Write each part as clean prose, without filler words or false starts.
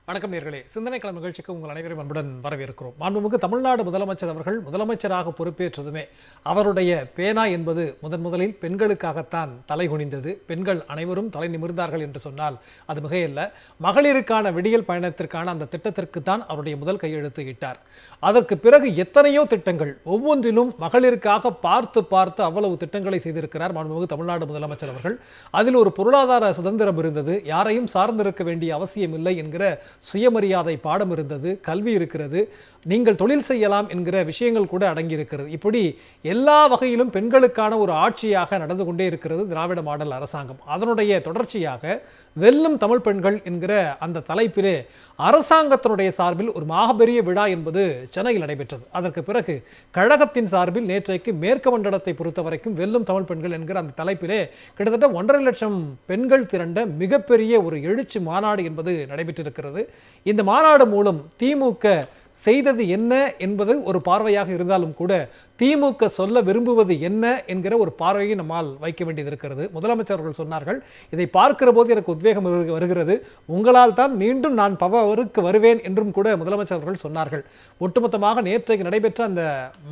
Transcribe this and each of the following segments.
வணக்கம் நேர்களே, சிந்தனை களம் நிகழ்ச்சிக்கு உங்கள் அனைவரும் அன்புடன் வரவேற்கிறோம். மாண்புமிகு தமிழ்நாடு முதலமைச்சர் அவர்கள் முதலமைச்சராக பொறுப்பேற்றதுமே அவருடைய பேனா என்பது முதலில் பெண்களுக்காகத்தான் தலை குனிந்தது. பெண்கள் அனைவரும் தலை நிமிர்ந்தார்கள் என்று சொன்னால் அது மிகையல்ல. மகளிருக்கான விடியல் பயணத்திற்கான அந்த திட்டத்திற்கு தான் அவருடைய முதல் கையெழுத்து இட்டார். அதற்கு பிறகு எத்தனையோ திட்டங்கள், ஒவ்வொன்றிலும் மகளிருக்காக பார்த்து பார்த்து அவ்வளவு திட்டங்களை செய்திருக்கிறார் மாண்புமிகு தமிழ்நாடு முதலமைச்சர் அவர்கள். அதில் ஒரு பொருளாதார சுதந்திரம் இருந்தது, யாரையும் சார்ந்திருக்க வேண்டிய அவசியம் இல்லை என்கிற சுயமரியாதை பாடம் இருந்தது, கல்வி இருக்கிறது, நீங்கள் தொழில் செய்யலாம் என்கிற விஷயங்கள் கூட அடங்கியிருக்கிறது. இப்படி எல்லா வகையிலும் பெண்களுக்கான ஒரு ஆட்சியாக நடந்து கொண்டே இருக்கிறது திராவிட மாடல் அரசாங்கம். அதனுடைய தொடர்ச்சியாக வெல்லும் தமிழ் பெண்கள் என்கிற அந்த தலைப்பிலே அரசாங்கத்தினுடைய சார்பில் ஒரு மாபெரிய விழா என்பது சென்னையில் நடைபெற்றது. அதற்கு பிறகு கழகத்தின் சார்பில் நேற்றைக்கு மேற்கு மண்டலத்தை பொறுத்த வரைக்கும் வெல்லும் தமிழ் பெண்கள் என்கிற அந்த தலைப்பிலே கிட்டத்தட்ட 1.5 லட்சம் பெண்கள் திரண்ட மிகப்பெரிய ஒரு எழுச்சி மாநாடு என்பது நடைபெற்றிருக்கிறது. இந்த மாநாடு மூலம் திமுக செய்தது என்ன என்பது ஒரு பார்வையாக இருந்தாலும் கூட திமுக சொல்ல விரும்புவது என்ன என்கிற ஒரு பார்வையை நம்மால் வைக்க வேண்டியது இருக்கிறது. முதலமைச்சர் அவர்கள் சொன்னார்கள், இதை பார்க்கிற போது எனக்கு உத்வேகம் வருகிறது, உங்களால் தான் மீண்டும் நான் பவருக்கு வருவேன் என்றும் கூட முதலமைச்சர் அவர்கள் சொன்னார்கள். ஒட்டுமொத்தமாக நேற்றைக்கு நடைபெற்ற அந்த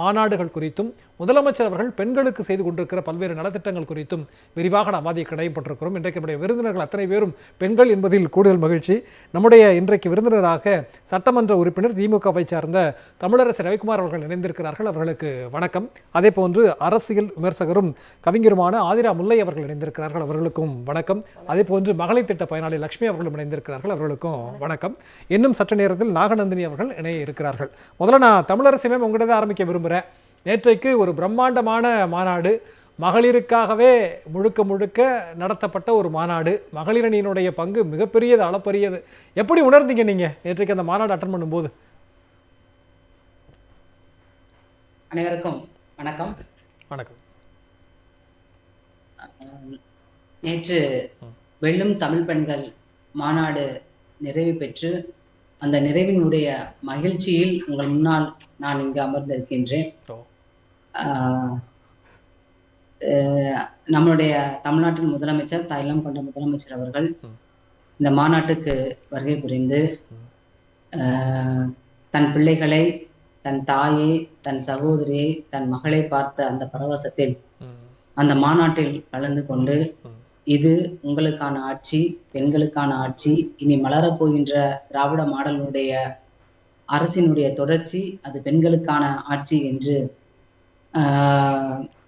மாநாடுகள் குறித்தும் முதலமைச்சர் அவர்கள் பெண்களுக்கு செய்து கொண்டிருக்கிற பல்வேறு நலத்திட்டங்கள் குறித்தும் விரிவாக நாம் ஆதிய கடையப்பட்டிருக்கிறோம். இன்றைக்கு நம்முடைய விருந்தினர்கள் அத்தனை பேரும் பெண்கள் என்பதில் கூடுதல் மகிழ்ச்சி. நம்முடைய இன்றைக்கு விருந்தினராக சட்டமன்ற உறுப்பினர் திமுகவை சார்ந்த தமிழரசு ரவிக்குமார் அவர்கள் இணைந்திருக்கிறார்கள். அவர்களுக்கு வணக்கம். அதே போன்று அரசியல் விமர்சகரும் கவிஞருமான ஆதிரா முல்லை அவர்கள் இணைந்திருக்கிறார்கள். அவர்களுக்கும் வணக்கம். அதே போன்று மகளிர் திட்ட பயனாளி லட்சுமி அவர்களும் இணைந்திருக்கிறார்கள். அவர்களுக்கும் வணக்கம். இன்னும் சற்று நேரத்தில் நாகநந்தினி அவர்கள் இணைய இருக்கிறார்கள். முதல்ல நான் தமிழரசுமே உங்களிடம் ஆரம்பிக்க விரும்புகிறேன். நேற்றைக்கு ஒரு பிரம்மாண்டமான மாநாடு, மகளிருக்காகவே முழுக்க முழுக்க நடத்தப்பட்ட ஒரு மாநாடு. மகளிரணியினுடைய பங்கு மிகப்பெரியது, அளப்பரியது. எப்படி உணர்ந்தீங்க நீங்க நேற்றைக்கு அந்த மாநாடு அட்டன் பண்ணும்போது? அனைவருக்கும் வணக்கம். வணக்கம். நேற்று வெல்லும் தமிழ் பெண்கள் மாநாடு நிறைவு பெற்று அந்த நிறைவினுடைய மகிழ்ச்சியில் உங்கள் முன்னால் நான் இங்கு அமர்ந்திருக்கின்றேன். நம்முடைய தமிழ்நாட்டின் முதலமைச்சர், தாய்லாம் கொண்ட முதலமைச்சர் அவர்கள் இந்த மாநாட்டுக்கு வருகை புரிந்து தன் பிள்ளைகளை, தன் தாயை, தன் சகோதரியை, தன் மகளை பார்த்த அந்த பரவசத்தில் அந்த மாநாட்டில் கலந்து கொண்டு, இது உங்களுக்கான ஆட்சி, பெண்களுக்கான ஆட்சி, இனி மலரப்போகின்ற திராவிட மாடலுடைய அரசினுடைய தொடர்ச்சி, அது பெண்களுக்கான ஆட்சி என்று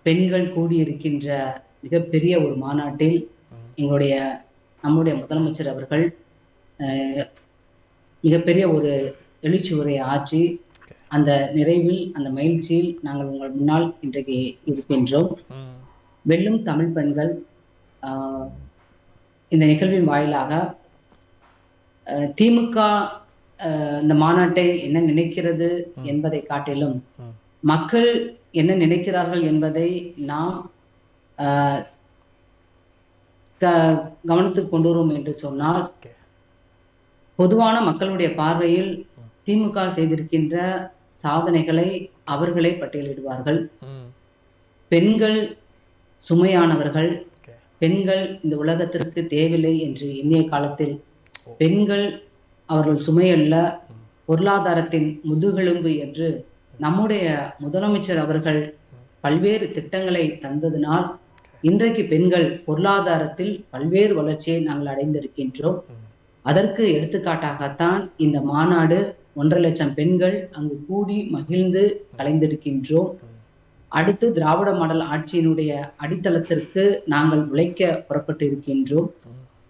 பெண்கள் கூடியிருக்கின்ற மிகப்பெரிய ஒரு மாநாட்டில் நம்முடைய முதலமைச்சர் அவர்கள் மிகப்பெரிய ஒரு எழுச்சி உரையை ஆற்றி அந்த நிறைவில், அந்த மகிழ்ச்சியில் நாங்கள் உங்கள் முன்னால் இன்றைக்கு இருக்கின்றோம். வெல்லும் தமிழ் பெண்கள் இந்த நிகழ்வின் வாயிலாக திமுக இந்த மாநாட்டை என்ன நினைக்கிறது என்பதை காட்டிலும் மக்கள் என்ன நினைக்கிறார்கள் என்பதை நாம் கவனத்துக்கு கொண்டு வருவோம் என்று சொன்னால், பொதுவான மக்களுடைய பார்வையில் திமுக செய்திருக்கின்ற சாதனைகளை அவர்களே பட்டியலிடுவார்கள். பெண்கள் சுமையானவர்கள், பெண்கள் இந்த உலகத்திற்கு தேவையில்லை என்று எண்ணிய காலத்தில் பெண்கள் அவர்கள் சுமையல்ல, பொருளாதாரத்தின் முதுகெலும்பு என்று நம்முடைய முதலமைச்சர் அவர்கள் பல்வேறு திட்டங்களை தந்ததினால் இன்றைக்கு பெண்கள் பொருளாதாரத்தில் பல்வேறு வளர்ச்சியை நாங்கள் அடைந்திருக்கின்றோம். அதற்கு எடுத்துக்காட்டாகத்தான் இந்த மாநாடு. 1.5 லட்சம் பெண்கள் அங்கு கூடி மகிழ்ந்து கலைந்திருக்கின்றோம். அடுத்து திராவிட மாடல் ஆட்சியினுடைய அடித்தளத்திற்கு நாங்கள் உழைக்க புறப்பட்டு இருக்கின்றோம்.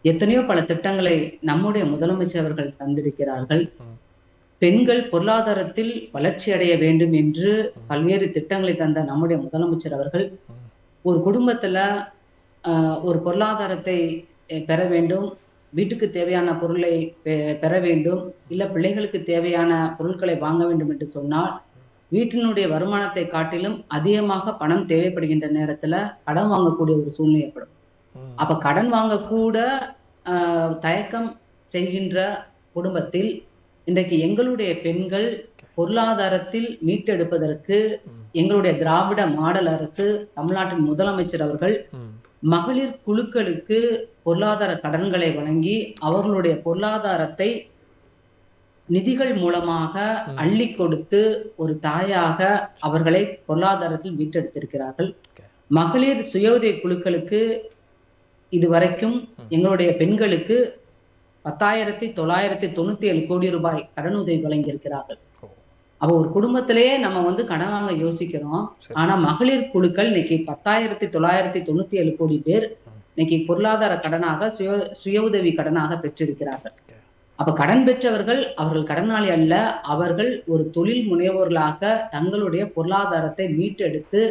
எத்தனையோ பல திட்டங்களை நம்முடைய முதலமைச்சர் அவர்கள் தந்திருக்கிறார்கள். பெண்கள் பொருளாதாரத்தில் வளர்ச்சி அடைய வேண்டும் என்று பல்வேறு திட்டங்களை தந்த நம்முடைய முதலமைச்சர் அவர்கள் ஒரு குடும்பத்துல ஒரு பொருளாதாரத்தை பெற வேண்டும், வீட்டுக்கு தேவையான பொருளை பெற வேண்டும், இல்ல பிள்ளைகளுக்கு தேவையான பொருட்களை வாங்க வேண்டும் என்று சொன்னால் வீட்டினுடைய வருமானத்தை காட்டிலும் அதிகமாக பணம் தேவைப்படுகின்ற நேரத்துல கடன் வாங்கக்கூடிய ஒரு சூழ்நிலை ஏற்படும். அப்ப கடன் வாங்க கூட தயக்கம் செய்கின்ற குடும்பத்தில் இன்றைக்கு எங்களுடைய பெண்கள் பொருளாதாரத்தில் மீட்டெடுப்பதற்கு எங்களுடைய திராவிட மாடல் அரசு, தமிழ்நாட்டின் முதலமைச்சர் அவர்கள் மகளிர் குழுக்களுக்கு பொருளாதார கடன்களை வழங்கி அவர்களுடைய பொருளாதாரத்தை நிதிகள் மூலமாக அள்ளி கொடுத்து ஒரு தாயாக அவர்களை பொருளாதாரத்தில் மீட்டெடுத்திருக்கிறார்கள். மகளிர் சுய உதவி குழுக்களுக்கு இதுவரைக்கும் எங்களுடைய பெண்களுக்கு 10,997 கோடி ரூபாய் கடனுதவி வழங்கியிருக்கிறார்கள். அப்ப ஒரு குடும்பத்திலேயே நம்ம கடன் வாங்க யோசிக்கிறோம். ஆனா மகளிர் குழுக்கள் இன்னைக்கு 10,997 கோடி பேர் இன்னைக்கு பொருளாதார கடனாக சுய உதவி கடனாக பெற்றிருக்கிறார்கள். அப்ப கடன் பெற்றவர்கள் அவர்கள் கடனாளி அல்ல, அவர்கள் ஒரு தொழில் முனைவோர்களாக தங்களுடைய பொருளாதாரத்தை மீட்டெடுத்து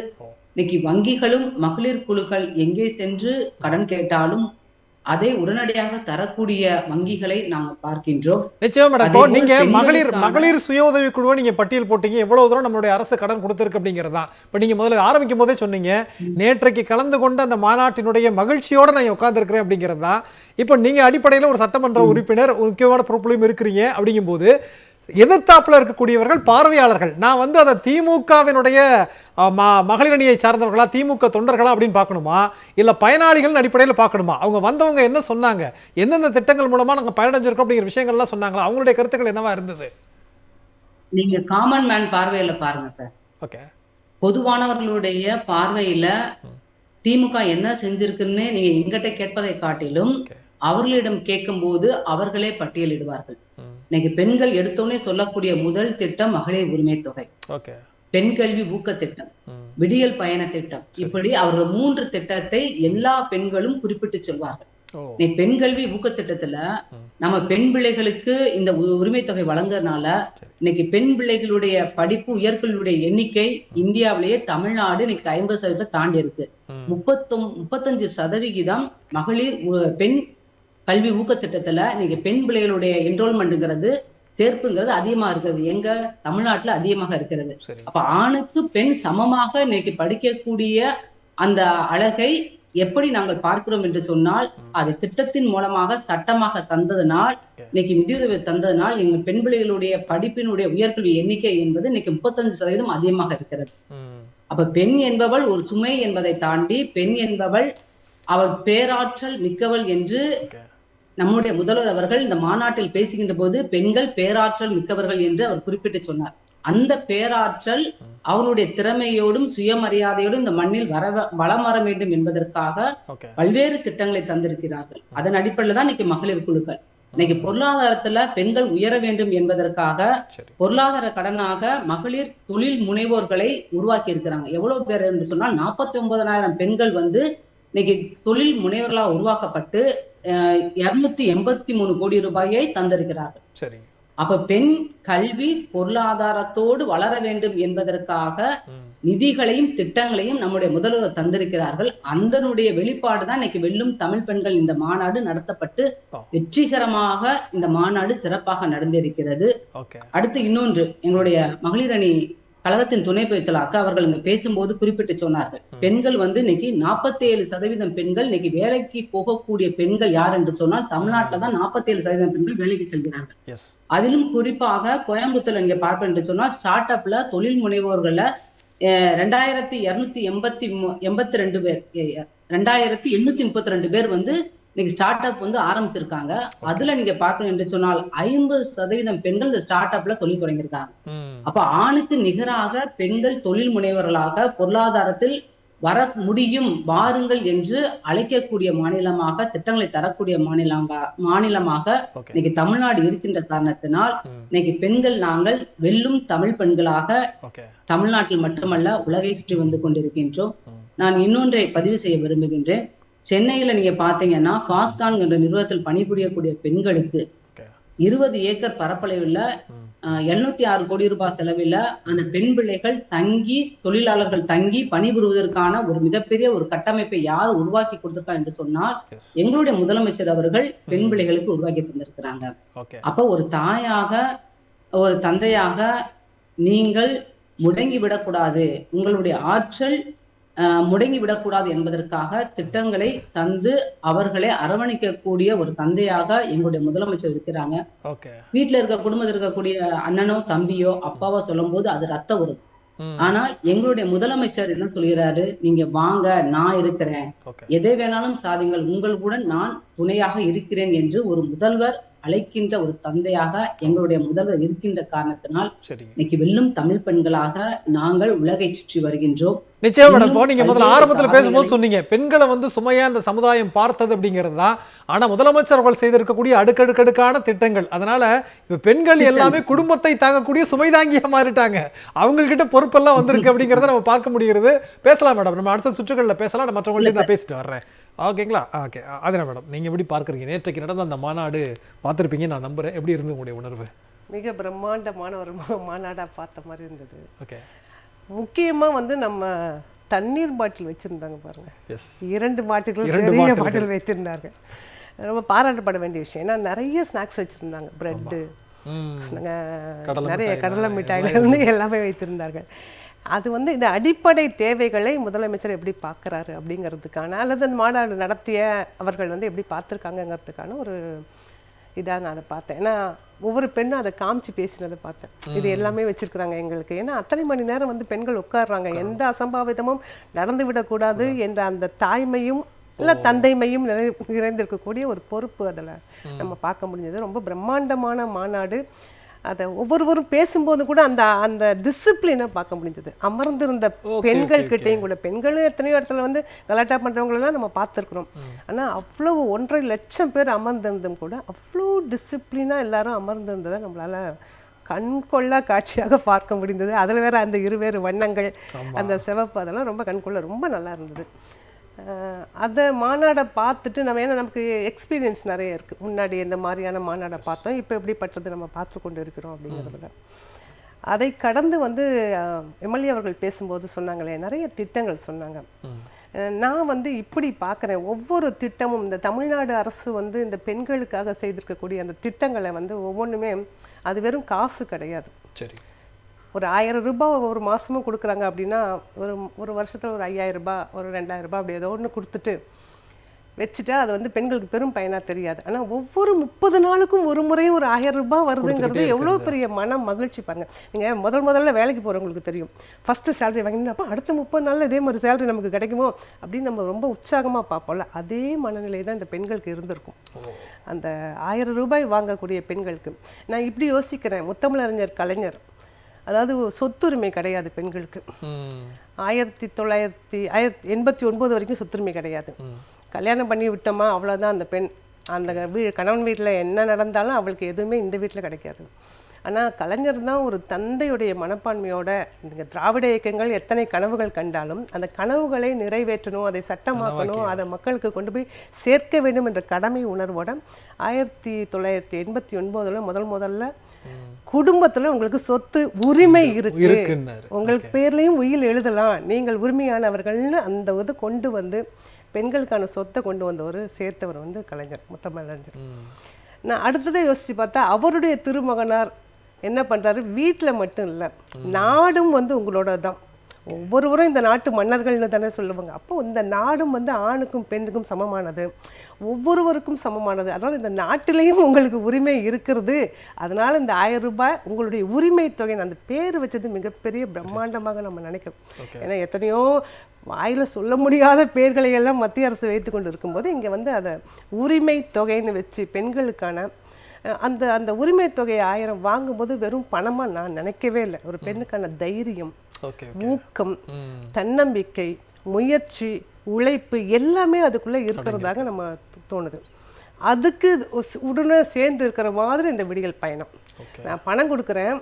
இன்னைக்கு வங்கிகளும் மகளிர் குழுக்கள் எங்கே சென்று கடன் கேட்டாலும் அதை உடனடியாக தரக்கூடிய வங்கிகளை நாங்கள் பார்க்கின்றோம். நிச்சயம் மேடம். இப்போ நீங்க மகளிர் சுய உதவி குழுவை நீங்க பட்டியல் போட்டீங்க, எவ்வளவு தூரம் நம்மளுடைய அரசு கடன் கொடுத்திருக்கு அப்படிங்கிறதா. இப்போ நீங்க முதல்ல ஆரம்பிக்கும் போதே சொன்னீங்க, நேற்றைக்கு கலந்து கொண்ட அந்த மாநாட்டினுடைய மகிழ்ச்சியோட நான் உட்கார்ந்து இருக்கிறேன் அப்படிங்கிறது தான். இப்போ நீங்க அடிப்படையில் ஒரு சட்டமன்ற உறுப்பினர், முக்கியமான பொறுப்புலையும் இருக்கிறீங்க. அப்படிங்கும்போது எதிர்த்தாப்புல இருக்கக்கூடியவர்கள் பார்வையாளர்கள், நான் அதை திமுகவினுடைய மகளிர் அணியை சார்ந்தவர்களா, திமுக தொண்டர்களா அப்படின்னு பார்க்கணுமா, இல்ல பயனாளிகள் அடிப்படையில் பார்க்கணுமா? அவங்க வந்தவங்க என்ன சொன்னாங்க, எந்தெந்த திட்டங்கள் மூலமா நாங்க பயனடைஞ்சிருக்கோம் அப்படிங்கிற விஷயங்கள்லாம் சொன்னாங்களா? அவங்களுடைய கருத்துக்கள் என்னவா இருந்தது? நீங்க காமன் மேன் பார்வையில பாருங்க சார். ஓகே. பொதுவானவர்களுடைய பார்வையில திமுக என்ன செஞ்சிருக்குன்னு நீங்க எங்கிட்ட கேட்பதை காட்டிலும் அவர்களிடம் கேட்கும் போது அவர்களே பட்டியலிடுவார்கள். இன்னைக்கு பெண்கள் எடுத்தோடனே சொல்லக்கூடிய முதல் திட்டம் மகளிர் உரிமை தொகை, பெண் கல்வி ஊக்க திட்டம், விடியல் பயண திட்டம், இப்படி அவர்கள் 3 திட்டத்தை எல்லா பெண்களும் குறிப்பிட்டு சொல்வார்கள். பெண் கல்வி ஊக்க திட்டத்துல நம்ம பெண் பிள்ளைகளுக்கு இந்த உரிமை தொகை வழங்குறதுனால இன்னைக்கு பெண் பிள்ளைகளுடைய படிப்பு உயர்கல்வியுடைய எண்ணிக்கை இந்தியாவிலேயே தமிழ்நாடு இன்னைக்கு 50% தாண்டி இருக்கு. 35% மகளிர் பெண் கல்வி ஊக்க திட்டத்துல இன்னைக்கு பெண் பிள்ளைகளுடைய என்ரோல்மெண்ட்ங்கிறது சேர்ப்புங்கிறது அதிகமா இருக்கிறது. எங்க தமிழ்நாட்டுல அதிகமாக இருக்கிறது. அப்ப ஆணுக்கு பெண் சமமாக இன்னைக்கு படிக்கக்கூடிய அந்த அழகை எப்படி நாங்கள் பார்க்கிறோம் என்று சொன்னால், அது திட்டத்தின் மூலமாக சட்டமாக தந்ததனால், இன்னைக்கு நிதியுதவி தந்ததனால் எங்க பெண் பிள்ளைகளுடைய படிப்பினுடைய உயர்கல்வி எண்ணிக்கை என்பது இன்னைக்கு 35% அதிகமாக இருக்கிறது. அப்ப பெண் என்பவள் ஒரு சுமை என்பதை தாண்டி பெண் என்பவள் அவள் பேராற்றல் மிக்கவள் என்று நம்முடைய முதல்வர் அவர்கள் இந்த மாநாட்டில் பேசுகின்ற போது பெண்கள் பேராற்றல் மிக்கவர்கள் என்று அவர் குறிப்பிட்டு சொன்னார். அந்த பேராற்றல் அவருடைய திறமையோடும் சுயமரியாதையோடும் இந்த மண்ணில் வளம் வர வேண்டும் என்பதற்காக பல்வேறு திட்டங்களை தந்திருக்கிறார்கள். அதன் அடிப்படையில் தான் இன்னைக்கு மகளிர் குழுக்கள் இன்னைக்கு பொருளாதாரத்துல பெண்கள் உயர வேண்டும் என்பதற்காக பொருளாதார கடனாக மகளிர் தொழில் முனைவோர்களை உருவாக்கி இருக்கிறாங்க. எவ்வளவு பேர் என்று சொன்னால் 49,000 பெண்கள் இன்னைக்கு தொழில் முனைவர்களாக உருவாக்கப்பட்டு 283 கோடி ரூபாயை தந்திருக்கிறார்கள். சரி. அப்ப பெண் கல்வி பொருளாதாரத்தோடு வளர வேண்டும் என்பதற்காக நிதிகளையும் திட்டங்களையும் நம்முடைய முதல்வர் தந்திருக்கிறார்கள். அதனுடைய வெளிப்பாடுதான் இன்னைக்கு வெல்லும் தமிழ் பெண்கள் இந்த மாநாடு நடத்தப்பட்டு வெற்றிகரமாக இந்த மாநாடு சிறப்பாக நடந்திருக்கிறது. அடுத்து இன்னொன்று, எங்களுடைய மகளிர் அணி கழகத்தின் துணை பேச்சாளர் அக்கா அவர்கள் இங்க பேசும்போது குறிப்பிட்டு சொன்னார்கள், பெண்கள் இன்னைக்கு 47% பெண்கள் இன்னைக்கு வேலைக்கு போகக்கூடிய பெண்கள் யார் என்று சொன்னால் தமிழ்நாட்டில் தான் 47% பெண்கள் வேலைக்கு செல்கிறார்கள். அதிலும் குறிப்பாக கோயம்புத்தூர்ல நீங்க பார்ப்பேன் என்று சொன்னால் ஸ்டார்ட் அப்ல தொழில் முனைவோர்கள 2,832 பேர் 2,832 பேர் இன்னைக்கு ஸ்டார்ட் அப் ஆரம்பிச்சிருக்காங்க. அதுல நீங்க பார்க்கணும் என்று சொன்னால் 50% பெண்கள் இந்த ஸ்டார்ட் அப்ல தொழில் தொடங்கியிருக்காங்க. அப்ப ஆணுக்கு நிகராக பெண்கள் தொழில் முனைவர்களாக பொருளாதாரத்தில் வர முடியும், வாருங்கள் என்று அழைக்கக்கூடிய மாநிலமாக, திட்டங்களை தரக்கூடிய மாநிலமாக இன்னைக்கு தமிழ்நாடு இருக்கின்ற காரணத்தினால் இன்னைக்கு பெண்கள் நாங்கள் வெல்லும் தமிழ் பெண்களாக தமிழ்நாட்டில் மட்டுமல்ல உலகை சுற்றி வந்து கொண்டிருக்கின்றோம். நான் இன்னொன்றை பதிவு செய்ய விரும்புகின்றேன். சென்னையில நீங்க பாத்தீங்கன்னா ஃபாஸ்டான் என்ற நிறுவனத்தில் பணிபுரியக்கூடிய பெண்களுக்கு 20 ஏக்கர் பரப்பளவில் 706 கோடி ரூபாய் செலவில் அந்த பெண் பிள்ளைகள் தங்கி, தொழிலாளர்கள் தங்கி பணிபுரிவதற்கான ஒரு மிகப்பெரிய ஒரு கட்டமைப்பை யார் உருவாக்கி கொடுத்திருக்காங்க என்று சொன்னால் எங்களுடைய முதலமைச்சர் அவர்கள் பெண் பிள்ளைகளுக்கு உருவாக்கி தந்திருக்கிறாங்க. அப்ப ஒரு தாயாக, ஒரு தந்தையாக நீங்கள் முடங்கி விடக்கூடாது, உங்களுடைய ஆற்றல் முடங்கி விடக்கூடாது என்பதற்காக திட்டங்களை தந்து அவர்களை அரவணைக்கக்கூடிய ஒரு தந்தையாக எங்களுடைய முதலமைச்சர் இருக்கிறாங்க. வீட்டுல குடும்பத்தில் இருக்கக்கூடிய அண்ணனோ தம்பியோ அப்பாவோ சொல்லும் போது அது ரத்த உறவு. ஆனால் எங்களுடைய முதலமைச்சர் என்ன சொல்கிறாரு, நீங்க வாங்க, நான் இருக்கிறேன், எதை வேணாலும் சாதிங்கள், உங்களுடன் நான் துணையாக இருக்கிறேன் என்று ஒரு முதல்வர் அழைக்கின்ற ஒரு தந்தையாக எங்களுடைய முதல்வர் இருக்கின்ற காரணத்தினால் சரிங்க. இன்னைக்கு வெல்லும் தமிழ் பெண்களாக நாங்கள் உலகை சுற்றி வருகின்றோம். நிச்சயம் மேடம். இப்போ நீங்க முதல்ல பல்வேறு ஆரம்பத்தில் பேசும்போது சாதனைகளை சொன்னீங்க பெண்களை சுமையா இந்த சமுதாயம் பார்த்தது அப்படிங்கிறது தான். ஆனா முதலமைச்சர் அவர்கள் செய்திருக்கக்கூடிய அடுக்கடுக்கடுக்கான திட்டங்கள், அதனால இப்ப பெண்கள் எல்லாமே குடும்பத்தை தாங்கக்கூடிய சுமை தாங்கியா மாறிட்டாங்க. அவங்ககிட்ட பொறுப்பெல்லாம் வந்திருக்கு அப்படிங்கிறத நம்ம பார்க்க முடிகிறது. பேசலாம் மேடம், நம்ம அடுத்த சுற்றுகளில் பேசலாம். நான் மற்றவங்கள்ட்ட நான் பேசிட்டு வர்றேன். ஓகேங்களா? ஓகே. அதே மேடம், நீங்க எப்படி பார்க்குறீங்க? நேற்றைக்கு நடந்த அந்த மாநாடு பார்த்துருப்பீங்க நான் நம்புறேன். எப்படி இருந்து உங்களுடைய உணர்வு? மிக பிரம்மாண்டமான ஒரு மாநாடாக பார்த்த மாதிரி இருந்தது. ஓகே. முக்கியமாக நம்ம தண்ணீர் பாட்டில் வச்சுருந்தாங்க பாருங்கள். எஸ். 2 பாட்டில்கள், பெரிய பாட்டில் வைத்திருந்தாங்க. ரொம்ப பாராட்டப்பட வேண்டிய விஷயம். ஏன்னா நிறைய ஸ்நாக்ஸ் வச்சுருந்தாங்க. ப்ரெட்டு, நிறைய கடலை மிட்டாயிலேருந்து எல்லாமே வைத்திருந்தார்கள். அது இந்த அடிப்படை தேவைகளை முதலமைச்சர் எப்படி பார்க்குறாரு அப்படிங்கிறதுக்கான, அல்லது அந்த மாநாடு நடத்திய அவர்கள் எப்படி பார்த்துருக்காங்கங்கிறதுக்கான ஒரு இதாக நான் அதை பார்த்தேன். ஏன்னா ஒவ்வொரு பெண்ணும் அதை காமிச்சு பேசினதை பார்த்தேன். இது எல்லாமே வச்சிருக்கிறாங்க எங்களுக்கு. ஏன்னா அத்தனை மணி நேரம் பெண்கள் உட்காடுறாங்க, எந்த அசம்பாவிதமும் நடந்து விடக்கூடாது என்ற அந்த தாய்மையும் இல்லை தந்தைமையும் நிறைந்திருக்கக்கூடிய ஒரு பொறுப்பு அதில் நம்ம பார்க்க முடிஞ்சது. ரொம்ப பிரம்மாண்டமான மாநாடு. அதை ஒவ்வொருவரும் பேசும்போது கூட அந்த அந்த டிசிப்ளினை பார்க்க முடிஞ்சது. அமர்ந்திருந்த பெண்கள்கிட்டையும் கூட, பெண்களும் எத்தனையோ இடத்துல கலாட்டா பண்ணுறவங்களெல்லாம் நம்ம பார்த்துருக்குறோம். ஆனால் அவ்வளோ 1.5 லட்சம் பேர் அமர்ந்திருந்தும் கூட அவ்வளோ டிசிப்ளினாக எல்லாரும் அமர்ந்திருந்ததை நம்மளால் கண்கொள்ளா காட்சியாக பார்க்க முடிந்தது. அதில் வேற அந்த இருவேறு வண்ணங்கள், அந்த சிவப்பு, அதெல்லாம் ரொம்ப கண்கொள்ள ரொம்ப நல்லா இருந்தது. அதை மாநாடை பார்த்துட்டு நம்ம, ஏன்னா நமக்கு எக்ஸ்பீரியன்ஸ் நிறைய இருக்குது. முன்னாடி இந்த மாதிரியான மாநாடை பார்த்தோம், இப்போ எப்படிப்பட்டது நம்ம பார்த்து கொண்டு இருக்கிறோம் அப்படிங்கிறதுல. அதை கடந்து எம்எல்ஏ அவர்கள் பேசும்போது சொன்னாங்களே, நிறைய திட்டங்கள் சொன்னாங்க. நான் இப்படி பார்க்குறேன், ஒவ்வொரு திட்டமும் இந்த தமிழ்நாடு அரசு இந்த பெண்களுக்காக செய்திருக்கக்கூடிய அந்த திட்டங்களை ஒவ்வொன்றுமே அது வெறும் காசு கிடையாது. சரி. ஒரு 1000 ரூபாய் ஒரு மாதமும் கொடுக்குறாங்க அப்படின்னா, ஒரு வருஷத்தில் ஒரு 5000 ரூபாய், ஒரு 2000 ரூபாய், அப்படி ஏதோ ஒன்று கொடுத்துட்டு வச்சுட்டா அது பெண்களுக்கு பெரும் பயனாக தெரியாது. ஆனால் ஒவ்வொரு 30 நாளுக்கும் ஒரு முறையும் ஒரு 1000 ரூபாய் வருதுங்கிறது எவ்வளோ பெரிய மன மகிழ்ச்சி பாருங்க. நீங்கள் முதல்ல வேலைக்கு போகிறவங்களுக்கு தெரியும், ஃபஸ்ட்டு சேலரி வாங்கினப்போ அடுத்த 30 நாளில் இதே மாதிரி சேலரி நமக்கு கிடைக்குமோ அப்படின்னு நம்ம ரொம்ப உற்சாகமாக பார்ப்போம்ல. அதே மனநிலை தான் இந்த பெண்களுக்கு இருந்திருக்கும். அந்த 1000 ரூபாய் வாங்கக்கூடிய பெண்களுக்கு நான் இப்படி யோசிக்கிறேன். முத்தமிழறிஞர் கலைஞர், அதாவது சொத்துரிமை கிடையாது பெண்களுக்கு. 1989 வரைக்கும் சொத்துரிமை கிடையாது. கல்யாணம் பண்ணி விட்டோமா அவ்வளோதான், அந்த பெண் அந்த கணவன் வீட்டில் என்ன நடந்தாலும் அவளுக்கு எதுவுமே இந்த வீட்டில் கிடைக்காது. ஆனால் கலைஞர் தான் ஒரு தந்தையுடைய மனப்பான்மையோட, இந்த திராவிட இயக்கங்கள் எத்தனை கனவுகள் கண்டாலும் அந்த கனவுகளை நிறைவேற்றணும், அதை சட்டமாக்கணும், அதை மக்களுக்கு கொண்டு போய் சேர்க்க வேண்டும் என்ற கடமை உணர்வோட 1989 முதல்ல குடும்பத்தில் உங்களுக்கு சொத்து உரிமை இருக்கு, உங்களுக்கு பேர்லையும் உயில் எழுதலாம், நீங்கள் உரிமையானவர்கள்னு அந்த இது கொண்டு பெண்களுக்கான சொத்தை கொண்டு வந்தவர், சேர்த்தவர் கலைஞர், முத்தமிழறிஞர். நான் அடுத்ததை யோசிச்சு பார்த்தா அவருடைய திருமகனார் என்ன பண்ணுறாரு, வீட்டில் மட்டும் இல்லை நாடும் உங்களோட தான். ஒவ்வொருவரும் இந்த நாட்டு மன்னர்கள்னு தானே சொல்லுவாங்க. அப்போ இந்த நாடும் ஆணுக்கும் பெண்ணுக்கும் சமமானது, ஒவ்வொருவருக்கும் சமமானது. அதனால் இந்த நாட்டிலையும் உங்களுக்கு உரிமை இருக்கிறது. அதனால் இந்த 1000 ரூபாய் உங்களுடைய உரிமை தொகை, அந்த பேர் வச்சது மிகப்பெரிய பிரம்மாண்டமாக நம்ம நினைக்கிறோம். ஏன்னா எத்தனையோ வாயில் சொல்ல முடியாத பேர்களை எல்லாம் மத்திய அரசு வைத்து கொண்டு இருக்கும்போது இங்கே அதை உரிமை தொகைன்னு வச்சு பெண்களுக்கான அந்த அந்த உரிமை தொகையை 1000 வாங்கும்போது வெறும் பணமாக நான் நினைக்கவே இல்லை. ஒரு பெண்ணுக்கான தைரியம், ஊக்கம், தன்னம்பிக்கை, முயற்சி, உழைப்பு எல்லாமே அதுக்குள்ளே இருக்கிறதாக நம்ம தோணுது. அதுக்கு உடனே சேர்ந்து இருக்கிற மாதிரி இந்த விடியல் பயணம். நான் பணம் கொடுக்குறேன்,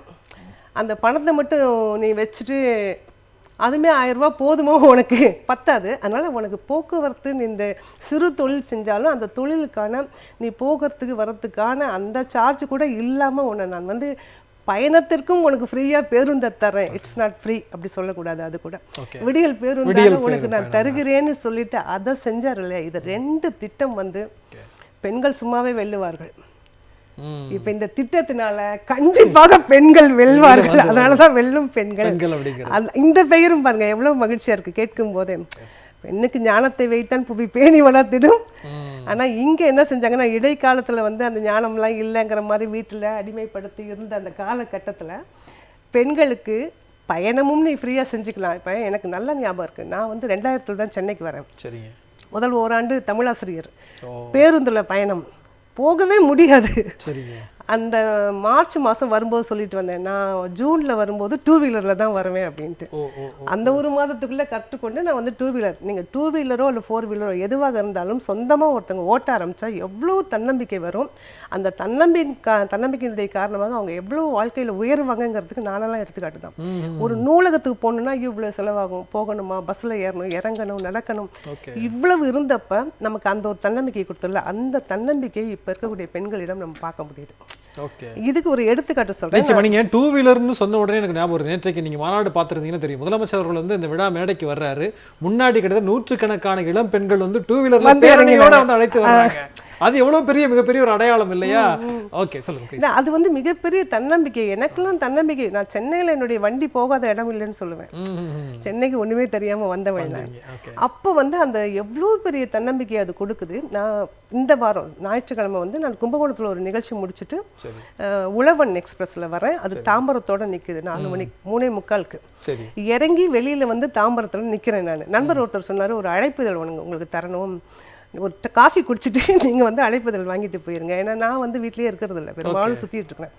அந்த பணத்தை மட்டும் நீ வச்சுட்டு அதுவுமே 1000 ரூபா போதுமோ உனக்கு பத்தாது. அதனால் உனக்கு போக்குவரத்து, இந்த சிறு தொழில் செஞ்சாலும் அந்த தொழிலுக்கான நீ போகிறதுக்கு வரத்துக்கான அந்த சார்ஜ் கூட இல்லாமல் உன்னை நான் பயணத்திற்கும் உனக்கு ஃப்ரீயாக பேருந்தை தரேன். இட்ஸ் நாட் ஃப்ரீ அப்படி சொல்லக்கூடாது. அது கூட விடியல் பேருந்தாக உனக்கு நான் தருகிறேன்னு சொல்லிட்டு அதை செஞ்சார் இல்லையா. இது 2 திட்டம் பெண்கள் சும்மாவே வெல்லுவார்கள். இப்ப இந்த திட்டத்தினால கண்டிப்பாக பெண்கள் வெல்வார்கள். அதனாலதான் வெல்லும் பெண்கள். இந்த பெயரும் பாருங்க எவ்வளவு மகிழ்ச்சியா இருக்கு கேட்கும் போதே. பெண்ணுக்கு ஞானத்தை வைத்தான் புவி பேணி வளர்த்திடும். ஆனா இங்க என்ன செஞ்சாங்கன்னா, இடைக்காலத்துல அந்த ஞானம்லாம் இல்லைங்கிற மாதிரி வீட்டுல அடிமைப்படுத்தி இருந்த அந்த காலகட்டத்துல பெண்களுக்கு பயணமும் நீ ஃப்ரீயா செஞ்சுக்கலாம். இப்ப எனக்கு நல்ல ஞாபகம் இருக்கு, நான் 2000 தான் சென்னைக்கு வரேன். முதல் ஓராண்டு தமிழாசிரியர், பேருந்துல பயணம், போகவே முடியாது. சரிங்க. அந்த மார்ச் மாதம் வரும்போது சொல்லிட்டு வந்தேன், நான் ஜூனில் வரும்போது 2 வீலரில் தான் வருவேன் அப்படின்ட்டு. அந்த ஒரு மாதத்துக்குள்ளே கற்றுக்கொண்டு நான் வந்து 2 வீலர், நீங்கள் 2 வீலரோ இல்லை 4 வீலரோ எதுவாக இருந்தாலும் சொந்தமாக ஒருத்தவங்க ஓட்ட ஆரம்பித்தா எவ்வளோ தன்னம்பிக்கை வரும். அந்த தன்னம்பிக்கையினுடைய காரணமாக அவங்க எவ்வளோ வாழ்க்கையில் உயர்வாங்கங்கிறதுக்கு நானெல்லாம் எடுத்துக்காட்டு தான். ஒரு நூலகத்துக்கு போகணுன்னா இவ்வளோ செலவாகும், போகணுமா, பஸ்ஸில் ஏறணும், இறங்கணும், நடக்கணும், இவ்வளவு இருந்தப்ப நமக்கு அந்த ஒரு தன்னம்பிக்கை கொடுத்துடல. அந்த தன்னம்பிக்கையை இப்போ இருக்கக்கூடிய பெண்களிடம் நம்ம பார்க்க முடியுது. இதுக்கு ஒரு எடுத்துக்காட்டு சொல்றேன். நீங்க 2 வீலர்னு சொன்ன உடனே எனக்கு ஞாபகம் வருது. நேற்றைக்கு நீங்க மாநாடு பார்த்திருந்தீங்கன்னா தெரியும், முதலமைச்சர் அவர்கள் வந்து இந்த விழா மேடைக்கு வர்றாரு, முன்னாடி கிட்டத்தட்ட 100கணக்கான இளம் பெண்கள் வந்து 2 வீலர்ல பேரணியோட வந்து அழைத்து வர்றாங்க. அது எவ்வளவு மிகப்பெரிய ஒரு அடையாளம் இல்லையா? ஓகே, சொல்லுங்க. அது வந்து மிகப்பெரிய தன்னம்பிக்கை. எனக்கெல்லாம் தன்னம்பிக்கை. நான் சென்னையில என்னுடைய வண்டி போகாத இடம் இல்லைன்னு சொல்லுவேன். சென்னைக்கு ஒண்ணுமே தெரியாம வந்தவன். அப்போ வந்து அந்த எவ்வளவு பெரிய தன்னம்பிக்கை அது கொடுக்குது. நான் இந்த வாரம் ஞாயிற்றுக்கிழமை வந்து நான் கும்பகோணத்துல ஒரு நிகழ்ச்சி முடிச்சுட்டு உழவன் எக்ஸ்பிரஸ்ல வரேன். அது தாம்பரத்தோட நிக்குது. 4 மணிக்கு 3:45 இறங்கி வெளியில வந்து தாம்பரத்துல நிக்கிறேன். நான் நண்பர் ஒருத்தர் சொன்னாரு, ஒரு அழைப்புதல் உங்களுக்கு தரணும், ஒரு காஃபி குடிச்சிட்டு நீங்கள் வந்து அழைப்புதல் வாங்கிட்டு போயிருங்க, ஏன்னா நான் வந்து வீட்லேயே இருக்கிறது இல்லை, பெரும்பாலும் சுற்றிட்டு இருக்கேன்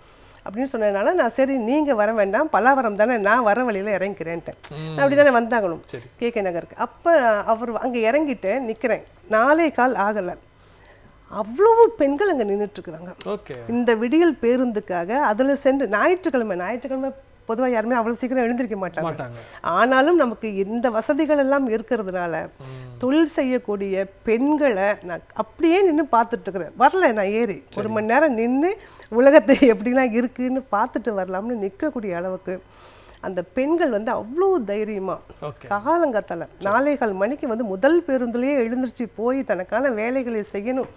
அப்படின்னு சொன்னதுனால நான் சரி நீங்கள் வர வேண்டாம், பல்லாவரம் தானே, நான் வர வழியில் இறங்கிக்கிறேன்ட்டேன். நான் அப்படி தானே வந்தாகணும் KK நகருக்கு. அப்போ அவர் அங்கே இறங்கிட்டேன், நிற்கிறேன். 4:15 ஆகலை, அவ்வளவு பெண்கள் அங்கே நின்றுட்டுருக்குறாங்க இந்த விடியல் பேருந்துக்காக. அதில் சென்று ஞாயிற்றுக்கிழமை பொதுவாக யாருமே அவ்வளோ சீக்கிரம் எழுந்திருக்க மாட்டாங்க. ஆனாலும் நமக்கு இந்த வசதிகள் எல்லாம் இருக்கிறதுனால தொழில் செய்யக்கூடிய பெண்களை நான் அப்படியே நின்று பார்த்துட்டு இருக்கிறேன். வரல, நான் ஏறி 1 மணி நேரம் நின்று உலகத்தை எப்படிலாம் இருக்குன்னு பார்த்துட்டு வரலாம்னு நிற்கக்கூடிய அளவுக்கு அந்த பெண்கள் வந்து அவ்வளோ தைரியமாக காலங்காத்தால 4:15 மணிக்கு வந்து முதல் பேருந்துலேயே எழுந்திருச்சு போய் தனக்கான வேலைகளை செய்யணும்,